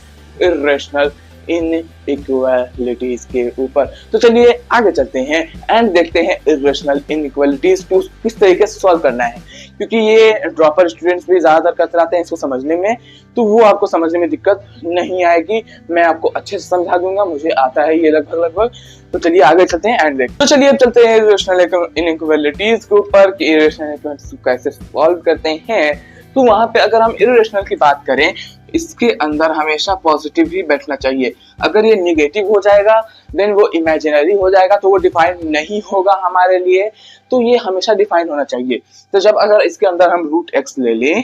इर्रेशनल इनइक्वालिटीज के ऊपर। तो चलिए आगे चलते हैं एंड देखते हैं इरेशनल इनइक्वालिटीज को किस तरीके से सॉल्व करना है, क्योंकि ये ड्रॉपर स्टूडेंट्स भी ज्यादातर कतराते हैं इसको समझने में, तो वो आपको समझने में दिक्कत नहीं आएगी, मैं आपको अच्छे से समझा दूंगा, मुझे आता है ये लगभग। तो चलिए आगे चलते हैं एंड देखते हैं। तो चलिए अब चलते हैं इरेशनल इनइक्वालिटीज के ऊपर कि इरेशनल इनइक्वालिटीज को कैसे सॉल्व करते हैं। तो वहां पे अगर हम इरेशनल की बात करें, इसके अंदर हमेशा पॉजिटिव ही बैठना चाहिए। अगर ये निगेटिव हो जाएगा देन वो इमेजिनरी हो जाएगा, तो वो डिफाइन नहीं होगा हमारे लिए, तो ये हमेशा डिफाइन होना चाहिए। तो जब अगर इसके अंदर हम रूट एक्स ले लें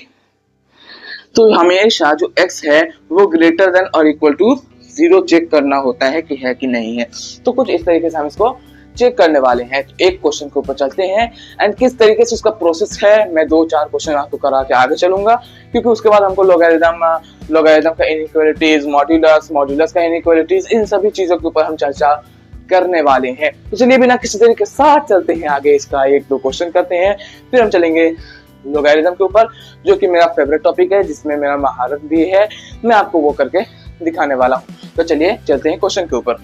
तो हमेशा जो एक्स है वो ग्रेटर देन और इक्वल टू 0 चेक करना होता है कि है कि नहीं है। तो कुछ इस तरीके से हम इसको चेक करने वाले हैं। तो एक क्वेश्चन के ऊपर चलते हैं एंड किस तरीके से उसका प्रोसेस है मैं 2-4 क्वेश्चन आपको करा के आगे चलूंगा, क्योंकि उसके बाद हमको लोगारिथम का इनइक्वालिटीज, मॉड्यूलस का इनइक्वालिटीज, इन सभी चीजों के ऊपर हम चर्चा करने वाले हैं। तो चलिए बिना किसी तरीके के साथ चलते हैं आगे, इसका 1-2 क्वेश्चन करते हैं, फिर हम चलेंगे लोगारिथम के ऊपर, जो कि मेरा फेवरेट टॉपिक है, जिसमें मेरा महारत भी है, मैं आपको वो करके दिखाने वाला हूँ। तो चलिए चलते हैं क्वेश्चन के ऊपर।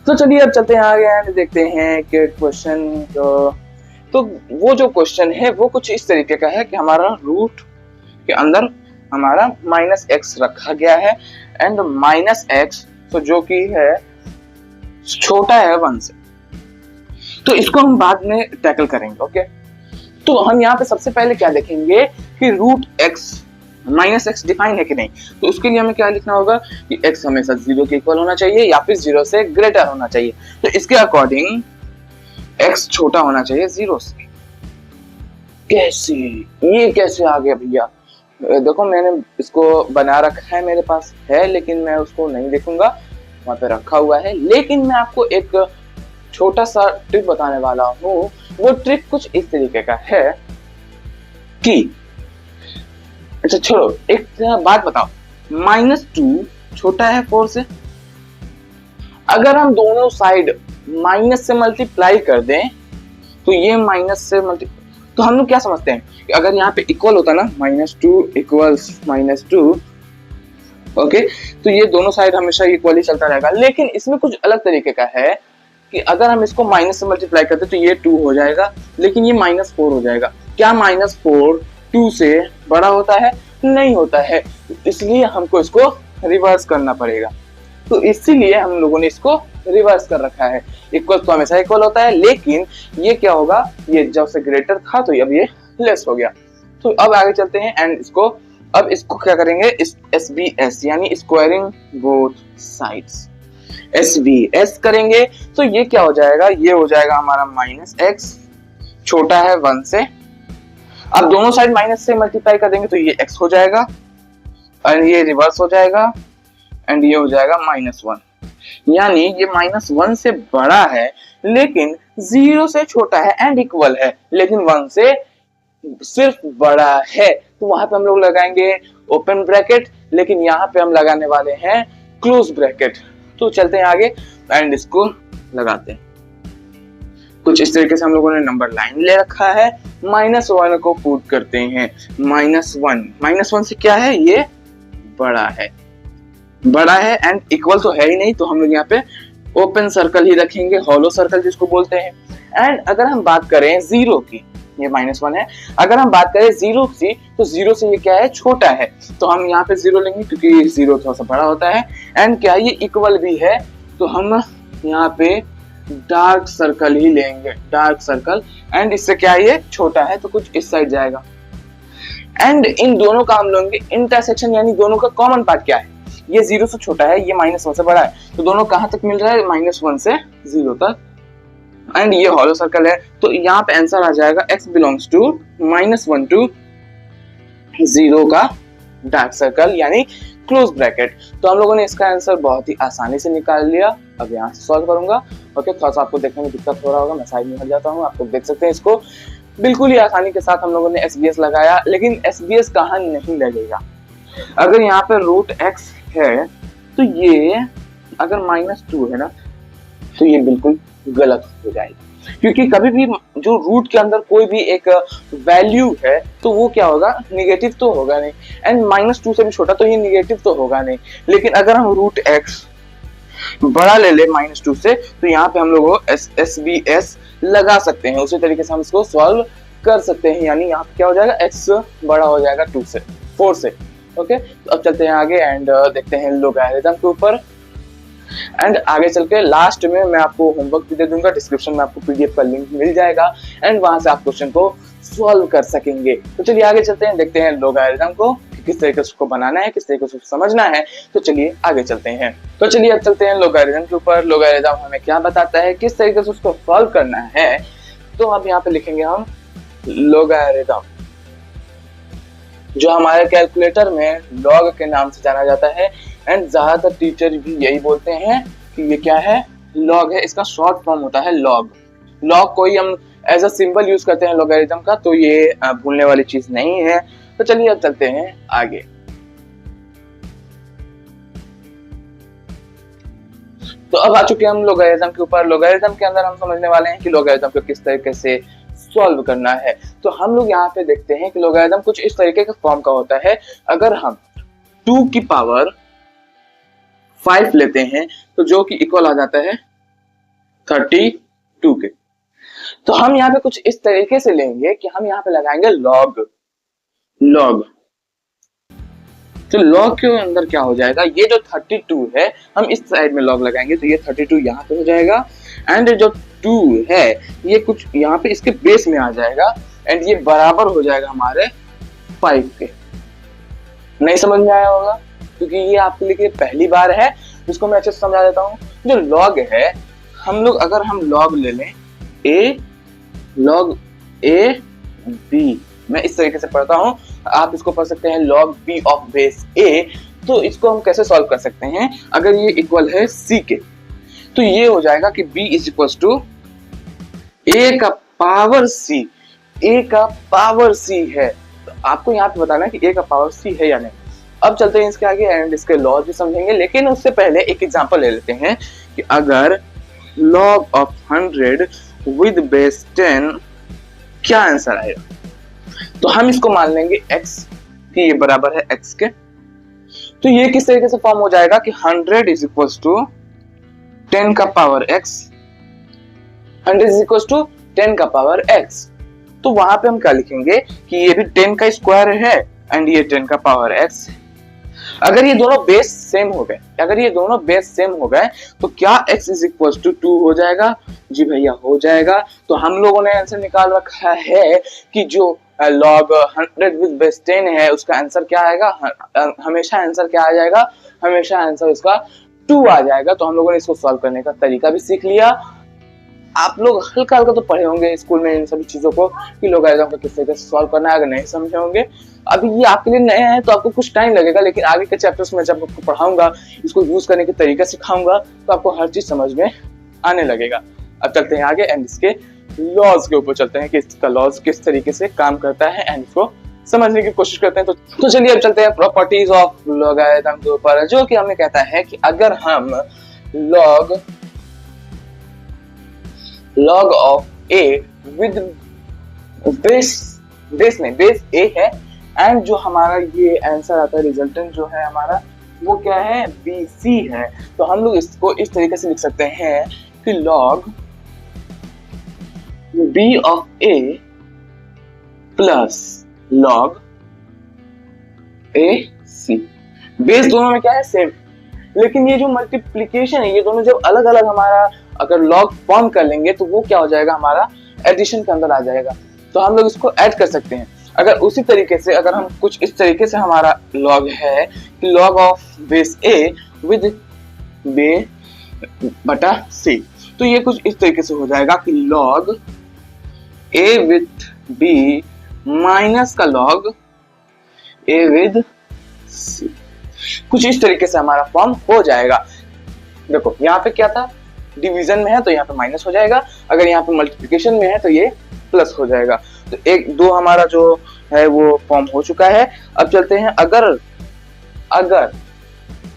तो चलिए अब चलते हैं आगे एंड देखते हैं कि क्वेश्चन तो वो जो क्वेश्चन है वो कुछ इस तरीके का है कि हमारा रूट के अंदर हमारा -x रखा गया है एंड -x तो जो कि है छोटा है 1 से, तो इसको हम बाद में टैकल करेंगे। ओके, तो हम यहाँ पे सबसे पहले क्या देखेंगे कि रूट x -x डिफाइन है कि नहीं। तो उसके लिए हमें क्या लिखना होगा कि x हमेशा 0 के इक्वल होना चाहिए या फिर 0 से ग्रेटर होना चाहिए। तो इसके अकॉर्डिंग x छोटा होना चाहिए 0 से। कैसे, ये कैसे आ गया भैया? देखो मैंने इसको बना रखा है, मेरे पास है, लेकिन मैं उसको नहीं देखूंगा, वहां पे रखा हुआ है। लेकिन मैं आपको एक छोटा सा ट्रिक बताने वाला हूँ। वो ट्रिक कुछ इस तरीके का है कि अच्छा छोड़ो, एक बात बताओ, -2 छोटा है 4 से। अगर हम दोनों साइड माइनस से मल्टीप्लाई कर दें तो ये माइनस से तो हम लोग क्या समझते हैं कि अगर यहाँ पे इक्वल होता ना -2 इक्वल्स -2, ओके, तो ये दोनों साइड हमेशा इक्वल ही चलता रहेगा। लेकिन इसमें कुछ अलग तरीके का है कि अगर हम इसको माइनस से मल्टीप्लाई करते तो ये 2 हो जाएगा, लेकिन ये -4 हो जाएगा। क्या -4 2 से बड़ा होता है? नहीं होता है, इसलिए हमको इसको रिवर्स करना पड़ेगा। तो इसीलिए हम लोगों ने इसको रिवर्स कर रखा है। इक्वल तो हमेशा इक्वल होता है, लेकिन ये क्या होगा, ये जब से ग्रेटर था तो अब ये लेस हो गया। तो अब आगे चलते हैं एंड इसको क्या करेंगे, SBS यानी स्क्वायरिंग बोथ साइड्स, SBS करेंगे। तो ये क्या हो जाएगा, ये हो जाएगा हमारा -x छोटा है 1 से। अब दोनों साइड माइनस से मल्टीप्लाई कर देंगे तो ये x हो जाएगा और ये रिवर्स हो जाएगा एंड ये हो जाएगा -1, यानी ये -1 से बड़ा है लेकिन 0 से छोटा है एंड इक्वल है, लेकिन 1 से सिर्फ बड़ा है। तो वहां पे हम लोग लगाएंगे ओपन ब्रैकेट, लेकिन यहाँ पे हम लगाने वाले हैं क्लोज ब्रैकेट। तो चलते हैं आगे एंड इसको लगाते हैं। कुछ इस तरीके से हम लोगों ने नंबर लाइन ले रखा है, -1 को पुट करते हैं। -1 से क्या है, ये बड़ा है एंड इक्वल तो है ही नहीं, तो हम लोग यहाँ पे ओपन सर्कल ही रखेंगे, हॉलो सर्कल जिसको बोलते हैं। एंड अगर हम बात करें 0 की, ये -1 है, अगर हम बात करें 0 की तो 0 से ये क्या है, छोटा है, तो हम यहाँ पे 0 लेंगे क्योंकि 0 थोड़ा सा बड़ा होता है। एंड क्या ये इक्वल भी है, तो हम यहाँ पे डार्क सर्कल ही लेंगे, डार्क सर्कल। एंड इससे क्या ये छोटा है तो कुछ इस साइड जाएगा। एंड इन दोनों का हम लेंगे इंटरसेक्शन, यानी दोनों का कॉमन पार्ट क्या है, ये 0 से छोटा है, ये -1 से बड़ा है, तो दोनों कहां तक मिल रहा है, -1 से 0 तक। एंड ये हॉलो सर्कल है, तो यहाँ पे आंसर आ जाएगा x बिलोंग्स टू -1 to 0 का डार्क सर्कल यानी क्लोज ब्रैकेट। तो हम लोगों ने इसका आंसर बहुत ही आसानी से निकाल लिया। अब यहाँ से सॉल्व करूंगा। ओके, थोड़ा सा आपको देखने में दिक्कत हो रहा होगा, मैं साइड में हट जाता हूँ, आप लोग देख सकते हैं इसको। बिल्कुल ही आसानी के साथ हम लोगों ने SBS लगाया, लेकिन SBS कहाँ नहीं लगेगा। अगर यहाँ पे रूट x है तो ये अगर -2 है ना, तो ये बिल्कुल गलत हो जाएगा, क्योंकि कभी भी जो रूट के अंदर कोई भी एक वैल्यू है तो वो क्या होगा, निगेटिव तो होगा नहीं, एंड -2 से भी छोटा तो ये निगेटिव तो होगा नहीं। लेकिन अगर हम रूट एक्स बड़ा ले ले -2 से, तो यहाँ पे हम लोग SBS लगा सकते हैं। उसी तरीके से हम इसको सॉल्व कर सकते हैं, यानी यहाँ पे क्या हो जाएगा, x बड़ा हो जाएगा 4 से। ओके, तो अब चलते हैं आगे एंड देखते हैं लोगैरिथम के ऊपर। एंड आगे चल के लास्ट में मैं आपको होमवर्क भी दे दूंगा, डिस्क्रिप्शन में आपको PDF का लिंक मिल जाएगा एंड वहां से आप क्वेश्चन को सॉल्व कर सकेंगे। तो चलिए आगे चलते हैं, देखते हैं लोगैरिथम को किस तरीके से उसको बनाना है, किस तरीके से समझना है। तो चलिए आगे चलते हैं। तो चलिए अब चलते हैं लोगैरिथम के ऊपर। लोगैरिथम हमें क्या बताता है, किस तरीके से उसको सॉल्व करना है। तो अब यहाँ पे लिखेंगे हम लोगैरिथम, जो हमारे कैलकुलेटर में लॉग के नाम से जाना जाता है एंड ज्यादातर टीचर भी यही बोलते हैं कि ये क्या है, लॉग है। इसका शॉर्ट फॉर्म होता है लॉग। लॉग को ही हम एज अ सिंबल यूज करते हैं लोगैरिथम का, तो ये भूलने वाली चीज नहीं है। तो चलिए अब चलते हैं आगे। तो अब आ चुके हैं हम लोगैरिथम के ऊपर। लोगैरिथम के अंदर हम समझने वाले हैं कि लोगैरिथम को किस तरीके से सॉल्व करना है। तो हम लोग यहाँ पे देखते हैं कि लोगैरिथम कुछ इस तरीके के फॉर्म का होता है। अगर हम 2 की पावर 5 लेते हैं तो जो कि इक्वल आ जाता है 32 के, तो हम यहाँ पे कुछ इस तरीके से लेंगे कि हम यहाँ पे लगाएंगे लॉग। तो लॉग के अंदर क्या हो जाएगा, ये जो 32 है हम इस साइड में लॉग लगाएंगे, तो ये 32 यहाँ पे हो जाएगा एंड जो 2 है ये कुछ यहाँ पे इसके बेस में आ जाएगा एंड ये बराबर हो जाएगा हमारे 5 के। नहीं समझ में आया होगा, क्योंकि ये आपके लिए पहली बार है, इसको मैं अच्छे से समझा देता हूँ। जो लॉग है, हम लोग अगर हम लॉग ले लें लॉग A B, मैं इस तरीके से पढ़ता हूँ, आप इसको पढ़ सकते हैं log B of base A। तो इसको हम कैसे सॉल्व कर सकते हैं, अगर ये इक्वल है C के, तो ये हो जाएगा कि B is equal to A का पावर C। A का पावर C है, तो आपको यहाँ पे बताना है कि A का पावर C है या नहीं। अब चलते हैं इसके आगे एंड इसके लॉज भी समझेंगे, लेकिन उससे पहले एक एग्जांपल ले लेते हैं कि अगर log ऑफ 100 विद बेस 10, क्या आंसर आएगा। तो हम इसको मान लेंगे x कि ये बराबर है x के। तो ये किस तरीके से फॉर्म हो जाएगा कि 100 इज इक्वल टू 10 का power x, 100 is equal to 10 का पावर x। तो वहां पे हम क्या लिखेंगे कि ये भी 10 का स्क्वायर है एंड ये 10 का पावर x। अगर ये दोनों बेस सेम हो गए, तो क्या x इज इक्वल टू 2 हो जाएगा। जी भैया हो जाएगा। तो हम लोगों ने आंसर निकाल रखा है कि जो log 100 विद बेस 10 है उसका आंसर क्या आएगा, हमेशा आंसर क्या आ जाएगा, हमेशा आंसर इसका 2 आ जाएगा। तो हम लोगों ने इसको सॉल्व करने का तरीका भी सीख लिया। आप लोग हल्का हल्का तो पढ़े होंगे स्कूल में इन सभी चीजों को कि लोगैरिथम को किस तरीके से सॉल्व करना है। अगर नहीं समझे होंगे, अभी ये आपके लिए नया है तो आपको कुछ टाइम लगेगा, लेकिन आगे के चैप्टर्स में जब आपको पढ़ाऊंगा, इसको यूज करने के तरीका सिखाऊंगा, तो आपको हर चीज समझ में आने लगेगा। अब चलते हैं आगे एंड इसके लॉज के ऊपर चलते हैं कि इसका लॉज किस तरीके से काम करता है एंड इसको समझने की कोशिश करते हैं। तो चलिए अब चलते हैं प्रॉपर्टीज ऑफ लोगैरिथम के ऊपर, जो कि हमें कहता है कि अगर हम log of A with base A है एंड जो हमारा ये आंसर आता है, रिजल्टेंट जो है हमारा वो क्या है, BC है। तो हम लोग इसको इस तरीके से लिख सकते हैं कि log B of A plus log AC। Base दोनों में क्या है, सेम, लेकिन ये जो मल्टीप्लिकेशन है, ये दोनों जब अलग अलग हमारा अगर लॉग फॉर्म कर लेंगे तो वो क्या हो जाएगा, हमारा एडिशन के अंदर आ जाएगा। तो हम लोग इसको ऐड कर सकते हैं। अगर उसी तरीके से अगर हम कुछ इस तरीके से हमारा लॉग है कि log of base A with B बटा C, तो ये कुछ इस तरीके से हो जाएगा कि log A with B minus का log A विद C, कुछ इस तरीके से हमारा फॉर्म हो जाएगा। देखो यहाँ पे क्या था, डिवीजन में है तो यहाँ पे माइनस हो जाएगा, अगर यहाँ पे मल्टीप्लिकेशन में है तो ये प्लस हो जाएगा। तो 1-2 हमारा जो है वो फॉर्म हो चुका है। अब चलते हैं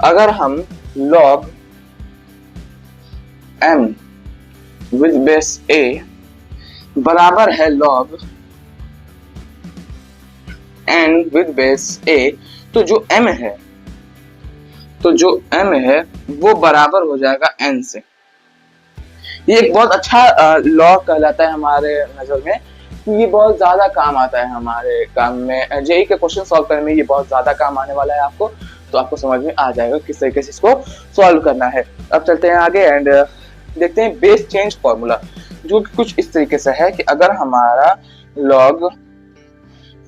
अगर हम log m with base a बराबर है log n with base a। तो जो m है वो बराबर हो जाएगा n से। ये एक बहुत अच्छा लॉ कहलाता है हमारे नजर में, ये बहुत ज्यादा काम आता है हमारे काम में, जेई के क्वेश्चन सॉल्व करने में ये बहुत ज्यादा काम आने वाला है आपको। तो आपको समझ में आ जाएगा किस तरीके से इसको सॉल्व करना है। अब चलते हैं आगे एंड देखते हैं बेस चेंज फॉर्मूला, जो कि कुछ इस तरीके से है कि अगर हमारा log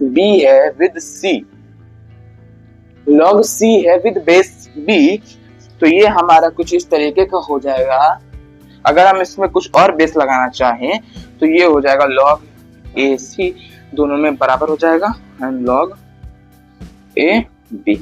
b है विद c, log c है विद बेस b, तो ये हमारा कुछ इस तरीके का हो जाएगा। अगर हम इसमें कुछ और बेस लगाना चाहें तो ये हो जाएगा log ac, दोनों में बराबर हो जाएगा एंड log a b।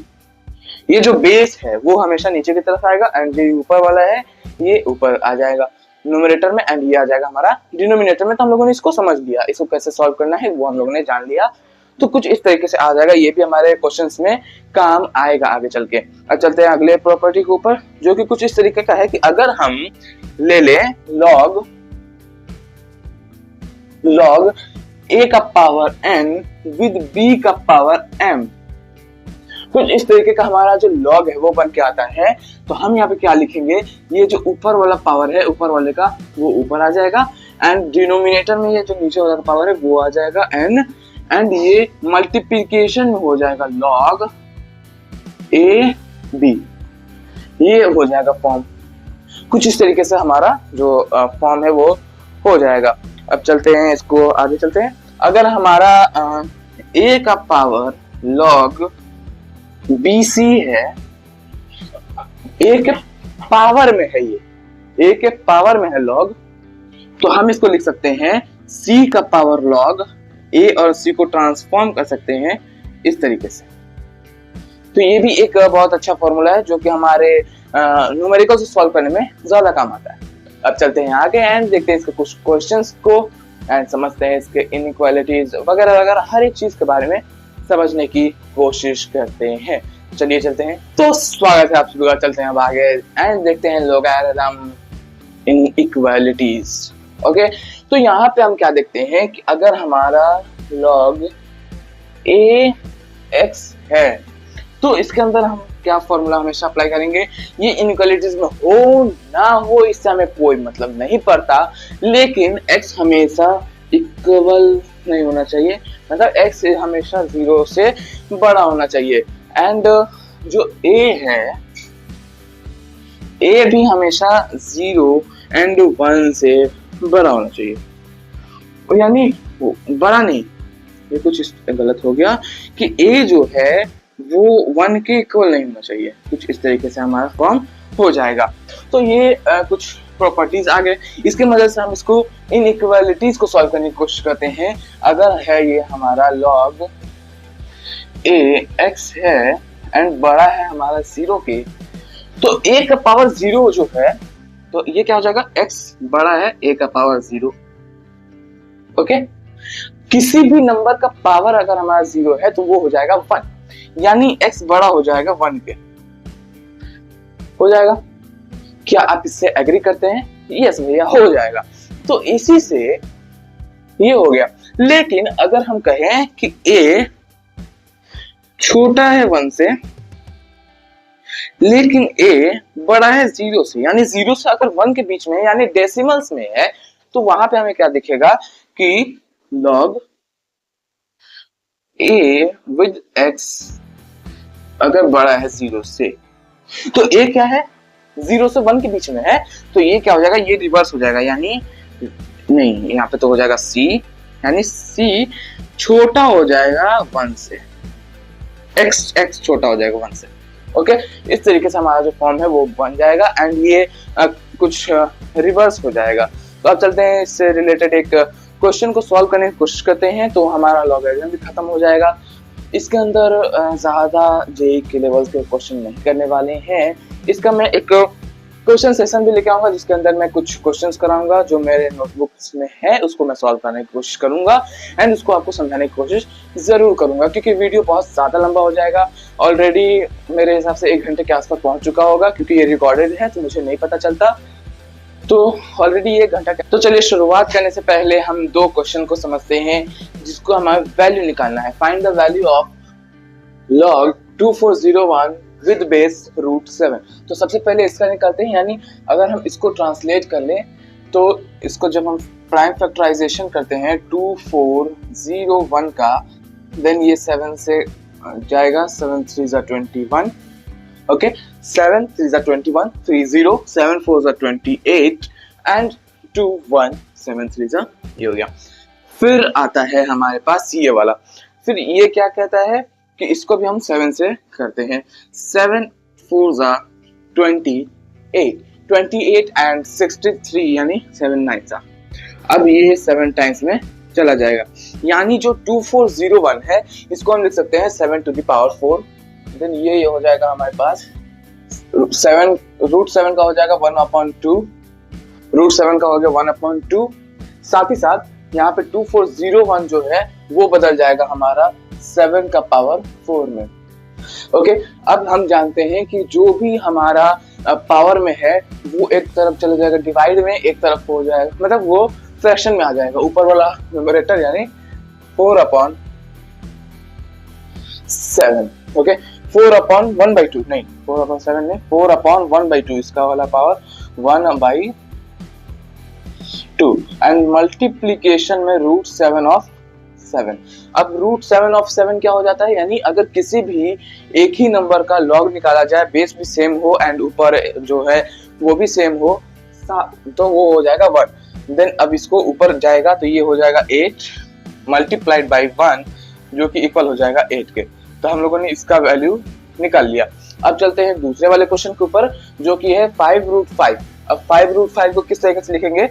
ये जो बेस है वो हमेशा नीचे की तरफ आएगा एंड जो ऊपर वाला है ये ऊपर आ जाएगा न्यूमरेटर में एंड ये आ जाएगा हमारा डिनोमिनेटर में। तो हम लोगों ने इसको समझ लिया, इसको कैसे सॉल्व करना है वो हम लोगों ने जान लिया। तो कुछ इस तरीके से आ जाएगा, ये भी हमारे क्वेश्चंस में काम आएगा आगे चल के। अब चलते हैं अगले प्रॉपर्टी के ऊपर, जो कि कुछ इस तरीके का है कि अगर हम ले लें log a का पावर n विद b का पावर m, कुछ इस तरीके का हमारा जो log है वो बन के आता है। तो हम यहाँ पे क्या लिखेंगे, ये जो ऊपर वाला पावर है ऊपर वाले का वो ऊपर आ जाएगा एंड डिनोमिनेटर में ये जो नीचे वाला पावर है वो आ जाएगा n एंड ये मल्टीप्लिकेशन में हो जाएगा log a b, ये हो जाएगा फॉर्म। कुछ इस तरीके से हमारा जो फॉर्म है वो हो जाएगा। अब चलते हैं इसको आगे चलते हैं। अगर हमारा a का पावर log bc है, a के पावर में है, ये a के पावर में है log, तो हम इसको लिख सकते हैं c का पावर log a और c को ट्रांसफॉर्म कर सकते हैं इस तरीके से। तो ये भी एक बहुत अच्छा फॉर्मूला है जो कि हमारे न्यूमेरिकल से सॉल्व करने में ज्यादा काम आता है। अब चलते हैं आगे एंड देखते हैं इसके कुछ क्वेश्चंस को एंड समझते हैं इसके इनइक्वालिटीज वगैरह वगैरह हर एक चीज के बारे में समझने की कोशिश करते हैं। चलिए चलते हैं। तो स्वागत है आप सभी का, चलते हैं अब आगे एंड देखते हैं लोगारिथम इनइक्वालिटीज। ओके, तो यहाँ पे हम क्या देखते हैं कि अगर हमारा log a x है तो इसके अंदर हम क्या फॉर्मूला हमेशा अप्लाई करेंगे, ये इनइक्वालिटीज में हो ना हो इससे हमें कोई मतलब नहीं पड़ता, लेकिन x हमेशा इक्वल नहीं होना चाहिए, मतलब x हमेशा 0 से बड़ा होना चाहिए एंड जो a है a भी हमेशा 0 एंड 1 से बड़ा होना चाहिए। यानी बड़ा नहीं, ये कुछ गलत हो गया कि a जो है वो 1 के इक्वल नहीं होना चाहिए। कुछ इस तरीके से हमारा फॉर्म हो जाएगा। तो ये कुछ प्रॉपर्टीज आ गए, इसके मदद से हम इसको इनइक्वालिटीज को सॉल्व करने की कोशिश करते हैं। अगर है ये हमारा log a x है एंड बड़ा है हमारा 0 के, तो a का पावर 0 जो है तो ये क्या हो जाएगा, x बड़ा है a का पावर 0। ओके, किसी भी नंबर का पावर अगर हमारा 0 है तो वो हो जाएगा 1, यानी x बड़ा हो जाएगा 1 के, हो जाएगा। क्या आप इससे एग्री करते हैं? यस भैया, हो जाएगा। तो इसी से ये हो गया। लेकिन अगर हम कहें कि a छोटा है 1 से लेकिन a बड़ा है 0 से, यानी 0 से अगर 1 के बीच में यानी डेसिमल्स में है, तो वहां पे हमें क्या दिखेगा कि log a with x अगर बड़ा है 0 से, तो a क्या है 0 से 1 के बीच में है, तो ये क्या हो जाएगा, ये रिवर्स हो जाएगा, यानी नहीं यहाँ पे तो हो जाएगा c, यानी c छोटा हो जाएगा 1 से, x छोटा हो जाएगा 1 से। ओके, इस तरीके से हमारा जो फॉर्म है वो बन जाएगा एंड ये कुछ रिवर्स हो जाएगा। तो अब चलते हैं इससे रिलेटेड एक क्वेश्चन को सॉल्व करने की कोशिश करते हैं। तो हमारा लॉगरिथम भी खत्म हो जाएगा। इसके अंदर ज्यादा जेईई के लेवल के क्वेश्चन नहीं करने वाले हैं। इसका मैं एक क्वेश्चन सेशन भी लेके आऊंगा जिसके अंदर मैं कुछ क्वेश्चंस कराऊंगा जो मेरे नोटबुक्स में है, उसको मैं सॉल्व करने की कोशिश करूंगा एंड उसको आपको समझाने की कोशिश जरूर करूंगा, क्योंकि वीडियो बहुत ज्यादा लंबा हो जाएगा। ऑलरेडी मेरे हिसाब से 1 घंटे के आसपास पहुंच चुका होगा, क्योंकि ये रिकॉर्डेड है तो मुझे नहीं पता चलता। तो ऑलरेडी 1 घंटा तो चलिए शुरुआत करने से पहले हम 2 क्वेश्चन को समझते हैं जिसको हमें वैल्यू निकालना है। Find the value of log 2401 with base root 7। तो सबसे पहले इसका निकालते हैं, यानी अगर हम इसको ट्रांसलेट कर लें तो इसको जब हम प्राइम फैक्टराइजेशन करते हैं 2401 का, देन ये 7 से जाएगा, 7 3 जा 21, ओके, 7 3 जा 21, 30, 7 4 जा 28 एंड 2 1 7 3 जा ये हो गया। फिर आता है हमारे पास ये वाला, फिर ये क्या कहता है कि इसको भी हम 7 से करते हैं, 7 4 जा 28 एंड 63 यानी 7 9 जा। अब ये 7 टाइम्स में चला जाएगा, यानी जो 2401 है इसको हम लिख सकते हैं 7 to the power 4। देन ये हो जाएगा हमारे पास 7 रूट 7 का हो जाएगा 1/2, रूट 7 का हो गया 1/2। साथ ही साथ यहाँ पे 2401 जो है वो बदल जाएगा हमारा 7 का पावर 4 में। ओके, अब हम जानते हैं कि जो भी हमारा पावर में है वो एक तरफ चला जाएगा डिवाइड में, एक तरफ हो जाएगा, मतलब वो फ्रैक्शन में आ जाएगा, ऊपर वाला न्यूमरेटर यानी 4/7। ओके, 4/1/2 नहीं, 4/7 नहीं, 4/1/2 इसका वाला पावर 1/2 एंड मल्टीप्लीकेशन में रूट 7 ऑफ 7। अब रूट 7 ऑफ 7 क्या हो जाता है, यानी अगर किसी भी एक ही नंबर का लॉग निकाला जाए, बेस भी सेम हो एंड ऊपर जो है वो भी सेम हो, तो वो हो जाएगा 1। देन अब इसको ऊपर जाएगा तो ये हो जाएगा 8 मल्टीप्लाइड बाई 1 जो कि इक्वल हो जाएगा 8 के। तो हम लोगों ने इसका वैल्यू निकाल लिया। अब चलते हैं दूसरे वाले क्वेश्चन के ऊपर जो कि है 5√5। अब 5√5 को किस तरीके से लिखेंगे,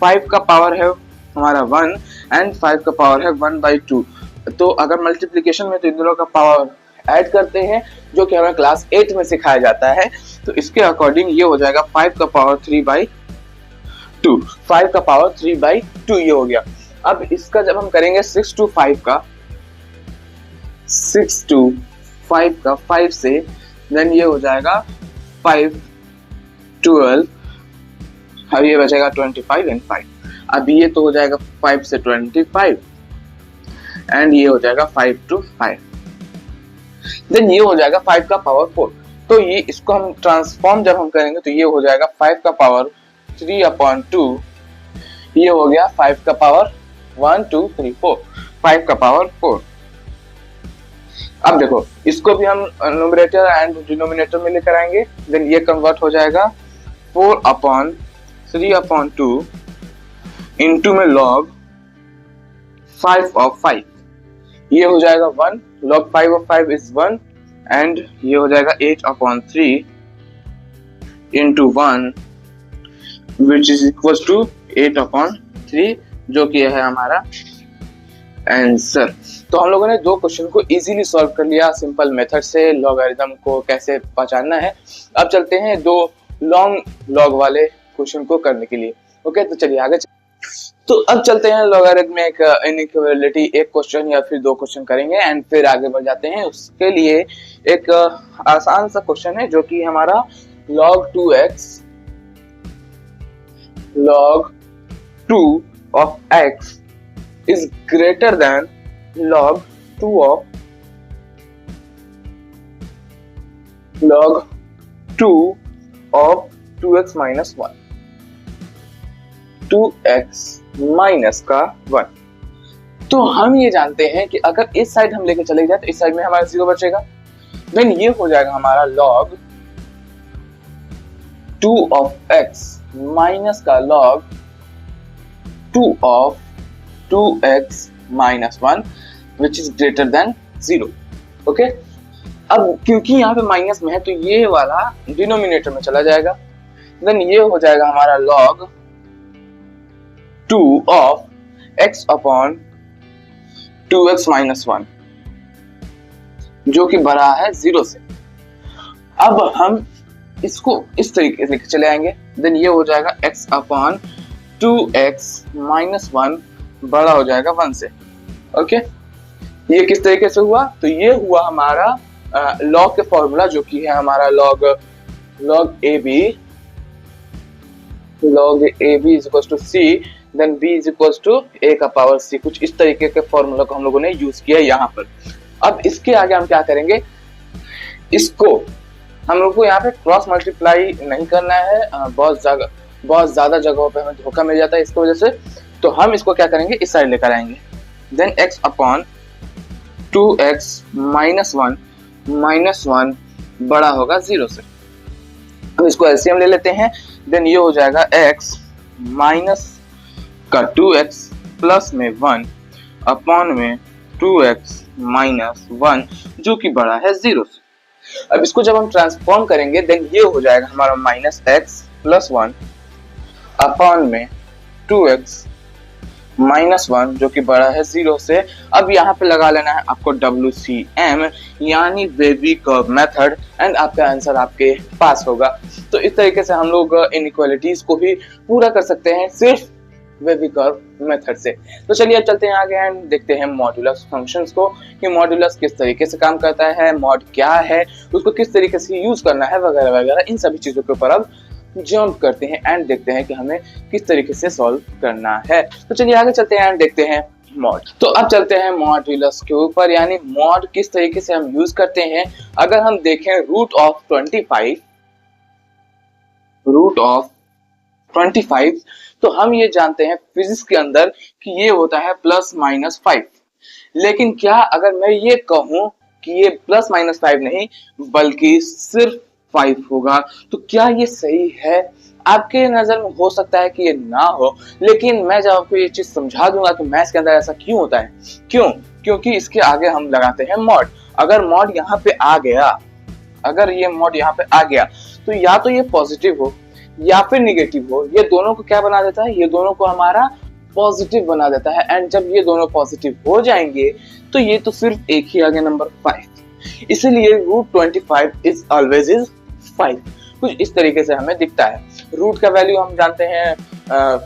5 का पावर है हमारा 1 एंड 5 का पावर है 1/2। तो अगर मल्टीप्लिकेशन में तो इन दोनों का पावर ऐड करते हैं जो कि हमें क्लास 8 में सिखाया जाता है, तो इसके अकॉर्डिंग ये हो जाएगा 5 का पावर 3/2, 5 का पावर 3/2 ये हो गया। अब इसका जब हम करेंगे 6 to 5 का 5 से, देन ये हो जाएगा 5 12, अब ये बचेगा 25 एंड 5। अब ये तो हो जाएगा 5 से 25 एंड ये हो जाएगा 5 to 5, देन ये हो जाएगा 5 का पावर 4। तो ये इसको हम ट्रांसफॉर्म जब हम करेंगे तो ये हो जाएगा 5 का पावर 3/2, ये हो गया 5 का पावर 1 2 3 4, 5 का पावर 4। अब देखो इसको भी हम न्यूमरेटर एंड डिनोमिनेटर में लेकर आएंगे, देन ये कन्वर्ट हो जाएगा 4/3/2 इनटू में log 5 of 5, ये हो जाएगा 1, log 5 of 5 is 1 एंड ये हो जाएगा 8/3 into 1 which is equals to 8/3 जो कि है हमारा आंसर। तो हम लोगों ने 2 क्वेश्चन को इजीली सॉल्व कर लिया सिंपल मेथड से, लॉगरिथम को कैसे पहचानना है। अब चलते हैं 2 लॉन्ग लॉग वाले क्वेश्चन को करने के लिए। ओके, तो चलिए आगे तो अब चलते हैं लॉगरिथमिक इनइक्वालिटी, एक क्वेश्चन या फिर 2 क्वेश्चन करेंगे एंड फिर आगे बढ़ जाते हैं। उसके लिए एक आसान सा क्वेश्चन है जो कि हमारा log 2 of x is greater than log 2 of 2x minus 1, 2x minus का 1। तो हम ये जानते हैं कि अगर इस साइड हम लेके चले जाए तो इस साइड में हमारा 0 बचेगा, देन ये हो जाएगा हमारा log 2 of x माइनस का log 2 of 2x minus 1 which is greater than 0। Okay, अब क्योंकि यहाँ पे माइनस में है तो ये वाला डिनोमिनेटर में चला जाएगा, देन ये हो जाएगा हमारा log 2 of x upon 2x minus 1 जो कि बड़ा है 0 से। अब हम इसको इस तरीके से चले आएंगे, देन ये हो जाएगा x upon 2x minus 1 बड़ा हो जाएगा 1 से। ओके, ये किस तरीके से हुआ, तो ये हुआ हमारा लॉग के फॉर्मूला जो कि है हमारा log AB log ab is equals to c then b is equals to a का पावर c, कुछ इस तरीके के फॉर्मूला को हम लोगों ने यूज किया यहाँ पर। अब इसके आगे हम क्या करेंगे, इसको हम लोग को यहाँ पे क्रॉस मल्टीप्लाई नहीं करना है, बहुत ज्यादा जगहों पे हमें धोखा मिल जाता है इसकी वजह से। तो हम इसको क्या करेंगे, इस साइड लेकर आएंगे, then x upon 2x minus one बड़ा होगा 0 से। अब इसको एलसीएम ले लेते हैं, देन ये हो जाएगा x माइनस का 2x प्लस में 1 अपॉन में 2x माइनस 1 जो कि बड़ा है 0 से। अब इसको जब हम ट्रांसफॉर्म करेंगे देन ये हो जाएगा हमारा माइनस x प्लस 1 अपॉन में 2x माइनस 1 जो कि बड़ा है 0 से। अब यहाँ पे लगा लेना है आपको WCM यानी वेबी कर्व मेथड एंड आपका आंसर आपके पास होगा। तो इस तरीके से हम लोग इनइक्वालिटीज को भी पूरा कर सकते हैं सिर्फ वेबी कर्व मेथड से। तो चलिए अब चलते हैं आगे एंड देखते हैं मॉड्यूलस फंक्शंस को कि मॉड्यूलस किस तरीके से काम करता है, मॉड क्या है, उसको किस तरीके से यूज करना है वगैरह वगैरह। इन सभी चीजों के ऊपर अब जंप करते हैं एंड देखते हैं कि हमें किस तरीके से सॉल्व करना है। तो चलिए आगे चलते हैं एंड देखते हैं मॉड। तो अब चलते हैं मॉड्यूलस के ऊपर, यानी मॉड किस तरीके से हम यूज करते हैं। अगर हम देखें रूट ऑफ 25 तो हम ये जानते हैं फिजिक्स के अंदर कि ये होता है प्लस माइनस 5। लेकिन क्या अगर मैं ये कहूं कि ये प्लस माइनस 5 नहीं बल्कि सिर्फ 5 होगा, तो क्या ये सही है? आपके नजर में हो सकता है कि ये ना हो, लेकिन मैं जब आपको ये चीज समझा दूंगा कि मैथ्स के अंदर ऐसा क्यों होता है। क्योंकि इसके आगे हम लगाते हैं मॉड। अगर मॉड यहाँ पे आ गया, अगर ये मॉड यहाँ पे आ गया तो या तो ये पॉजिटिव हो या फिर निगेटिव हो, ये दोनों को क्या बना देता है, ये दोनों को हमारा पॉजिटिव बना देता है। एंड जब ये दोनों पॉजिटिव हो जाएंगे तो ये तो सिर्फ एक ही आ गया नंबर 5। इसीलिए रूट 25 इज ऑलवेज इज 5। कुछ इस तरीके से हमें दिखता है। रूट का वैल्यू हम जानते हैं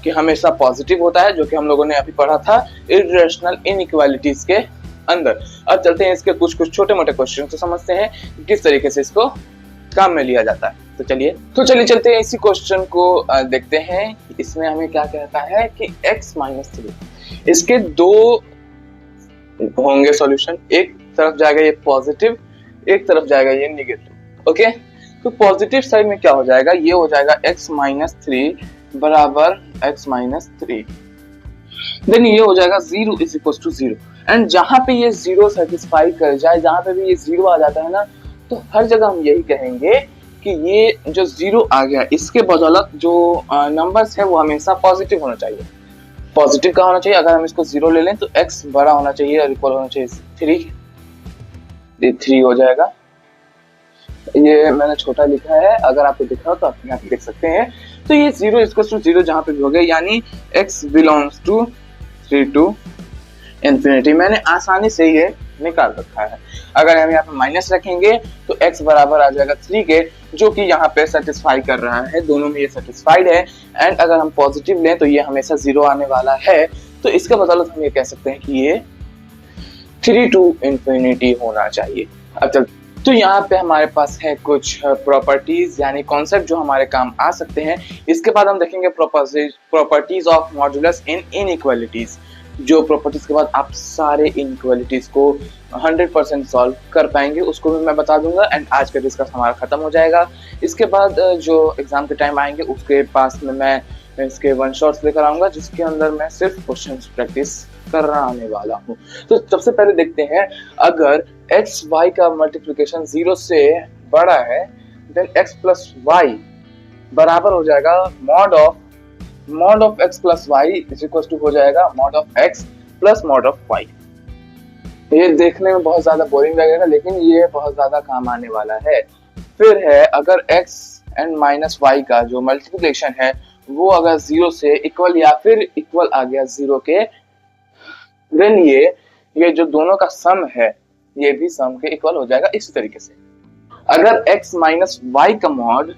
कि हमेशा पॉजिटिव होता है, जो कि हम लोगों ने अभी पढ़ा था इर्रेशनल इनइक्वालिटीज के अंदर। अब चलते हैं इसके कुछ छोटे मोटे क्वेश्चन को समझते हैं किस तरीके से इसको काम में लिया जाता है। तो चलिए चलते हैं इसी क्वेश्चन को देखते हैं। इसमें हमें क्या कहता है कि x माइनस 3, इसके दो होंगे सॉल्यूशन, एक तरफ जाएगा ये पॉजिटिव, एक तरफ जाएगा ये निगेटिव। ओके, तो पॉजिटिव साइड में क्या हो जाएगा, ये हो जाएगा x माइनस 3 बराबर x माइनस 3, देन ये हो जाएगा 0 इज इक्वल टू 0। एंड जहां पे ये 0 सेटिस्फाई कर जाए, जहां पे भी ये 0 आ जाता है ना, तो हर जगह हम यही कहेंगे कि ये जो 0 आ गया इसके बदौलत जो नंबर्स है वो हमेशा पॉजिटिव होना चाहिए। पॉजिटिव का होना चाहिए। अगर हम इसको 0 ले लें तो x बड़ा होना चाहिए और इक्वल होना चाहिए 3, ये 3 हो जाएगा। ये मैंने छोटा लिखा है, अगर आपको दिख रहा हो तो आप यहाँ पे देख सकते हैं। तो ये 0 इक्वल टू 0 जहां पे भी हो गया, यानी x belongs to 3 to infinity. मैंने आसानी से ये निकाल रखा है। अगर हम यहाँ पे माइनस रखेंगे तो x बराबर आ जाएगा 3 के, जो कि यहाँ पे सेटिस्फाई कर रहा है, दोनों में ये सेटिस्फाइड है। एंड अगर हम पॉजिटिव लें तो ये हमेशा 0 आने वाला है। तो इसके बदौलत हम ये कह सकते हैं कि ये 3 टू इन्फिनिटी होना चाहिए। अब चल, तो यहाँ पे हमारे पास है कुछ प्रॉपर्टीज यानी कॉन्सेप्ट जो हमारे काम आ सकते हैं। इसके बाद हम देखेंगे properties of modulus in inequalities. जो प्रॉपर्टीज के बाद आप सारे इनइक्वालिटीज को 100% सॉल्व कर पाएंगे, उसको भी मैं बता दूंगा। एंड आज का डिस्कस हमारा खत्म हो जाएगा। इसके बाद जो एग्जाम के टाइम आएंगे उसके पास में मैं इसके 1 शॉट्स लेकर आऊंगा, जिसके अंदर मैं सिर्फ क्वेश्चंस प्रैक्टिस कराने वाला हूँ। तो सबसे पहले देखते हैं, अगर एक्स वाई का मल्टीप्लिकेशन 0 से बड़ा है देन x प्लस वाई बराबर हो जाएगा mod of x plus y is equal to हो जाएगा mod of x plus mod of y। ये देखने में बहुत ज्यादा बोरिंग लगेगा, लेकिन ये बहुत ज्यादा काम आने वाला है। फिर है, अगर x एंड माइनस वाई का जो मल्टीप्लिकेशन है वो अगर 0 से इक्वल या फिर इक्वल आ गया 0 के, देन ये जो दोनों का सम है ये भी सम के इक्वल हो जाएगा। इसी तरीके से अगर x माइनस वाई का मॉड,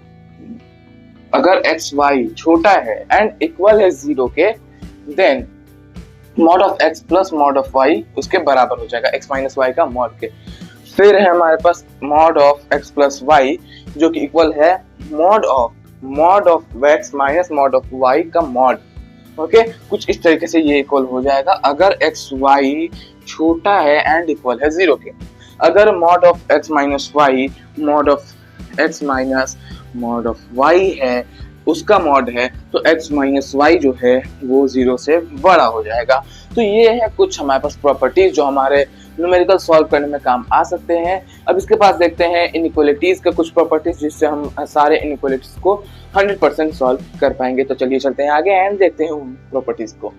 अगर एक्स वाई छोटा है एंड इक्वल है 0 के, then mod of x plus mod of y उसके बराबर हो जाएगा x माइनस वाई का मॉड के। फिर है हमारे पास mod of x plus y जो कि इक्वल है mod of mod of x minus mod of y का मॉड। ओके, कुछ इस तरीके से ये इक्वल हो जाएगा अगर एक्स वाई छोटा है एंड इक्वल है 0 के। अगर mod of x minus y mod of x minus mod of y है, उसका मॉड है, तो x माइनस वाई जो है वो 0 से बड़ा हो जाएगा। तो ये है कुछ हमारे पास प्रॉपर्टीज जो हमारे न्यूमेरिकल सॉल्व करने में काम आ सकते हैं। अब इसके पास देखते हैं इनइक्वालिटीज का कुछ प्रॉपर्टीज जिससे हम सारे इनइक्वालिटीज को 100% सॉल्व कर पाएंगे। तो चलिए चलते हैं आगे एंड देखते हैं उन प्रॉपर्टीज को।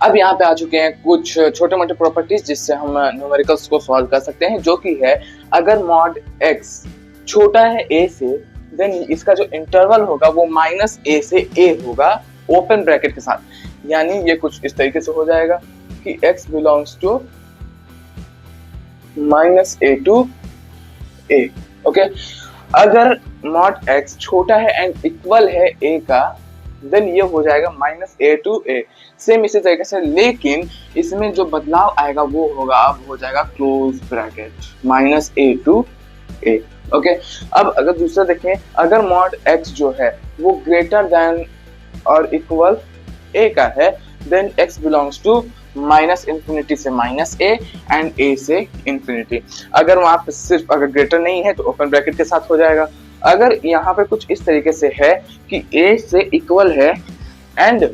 अब यहाँ पे आ चुके हैं कुछ छोटे मोटे प्रॉपर्टीज जिससे हम न्यूमेरिकल्स को सॉल्व कर सकते हैं, जो कि है अगर मॉड x छोटा है a से, देन इसका जो इंटरवल होगा वो माइनस a से a होगा ओपन ब्रैकेट के साथ। यानी ये कुछ इस तरीके से हो जाएगा कि x belongs to minus a to a। Okay, अगर मॉड x छोटा है एंड इक्वल है a का, देन ये हो जाएगा minus a to a। Same इसी तरीके से, लेकिन इसमें जो बदलाव आएगा वो होगा, अब हो जाएगा close bracket minus a to a। Okay, अब अगर दूसरा देखें, अगर मॉड x जो है वो ग्रेटर देन और इक्वल a का है, then x belongs to minus infinity से माइनस a एंड a से इंफिनिटी। अगर वहां पे सिर्फ अगर ग्रेटर नहीं है तो ओपन ब्रैकेट के साथ हो जाएगा। अगर यहाँ पे कुछ इस तरीके से है कि a से इक्वल है एंड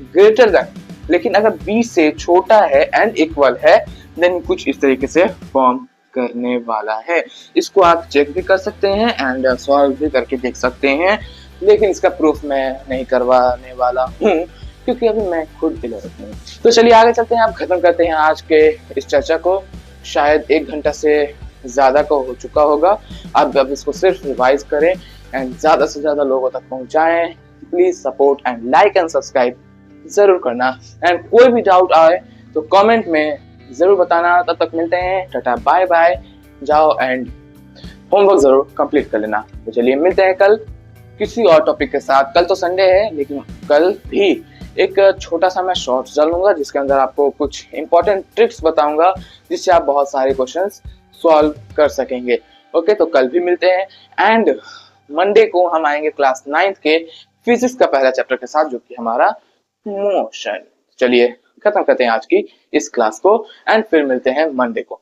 ग्रेटर देन, लेकिन अगर b से छोटा है एंड इक्वल है, देन कुछ इस तरीके से फॉर्म करने वाला है। इसको आप चेक भी कर सकते हैं एंड सॉल्व भी करके देख सकते हैं, लेकिन इसका प्रूफ मैं नहीं करवाने वाला हूँ क्योंकि अभी मैं खुद इलर्ट हूँ। तो चलिए आगे चलते हैं, आप खत्म करते हैं आज के इस चर्चा को। शायद 1 घंटा से ज्यादा का हो चुका होगा। आप अब इसको सिर्फ रिवाइज करें एंड ज्यादा से ज्यादा लोगों तक पहुंचाएं। Please support and like and subscribe जरूर करना, एंड कोई भी डाउट आए तो कमेंट में जरूर बताना। तब तक मिलते हैं, टाटा बाय बाय, जाओ एंड होमवर्क जरूर कंप्लीट कर लेना। तो चलिए मिलते हैं कल किसी और टॉपिक के साथ। कल तो संडे है, लेकिन कल भी एक छोटा सा मैं शॉर्ट्स डालूंगा जिसके अंदर आपको कुछ इंपॉर्टेंट ट्रिक्स बताऊंगा जिससे आप बहुत सारे क्वेश्चंस सॉल्व कर सकेंगे। ओके, तो कल भी मिलते हैं एंड मंडे को हम आएंगे क्लास 9th के फिजिक्स का पहला चैप्टर के साथ, जो कि हमारा मोशन। चलिए खत्म करते हैं आज की इस क्लास को एंड फिर मिलते हैं मंडे को।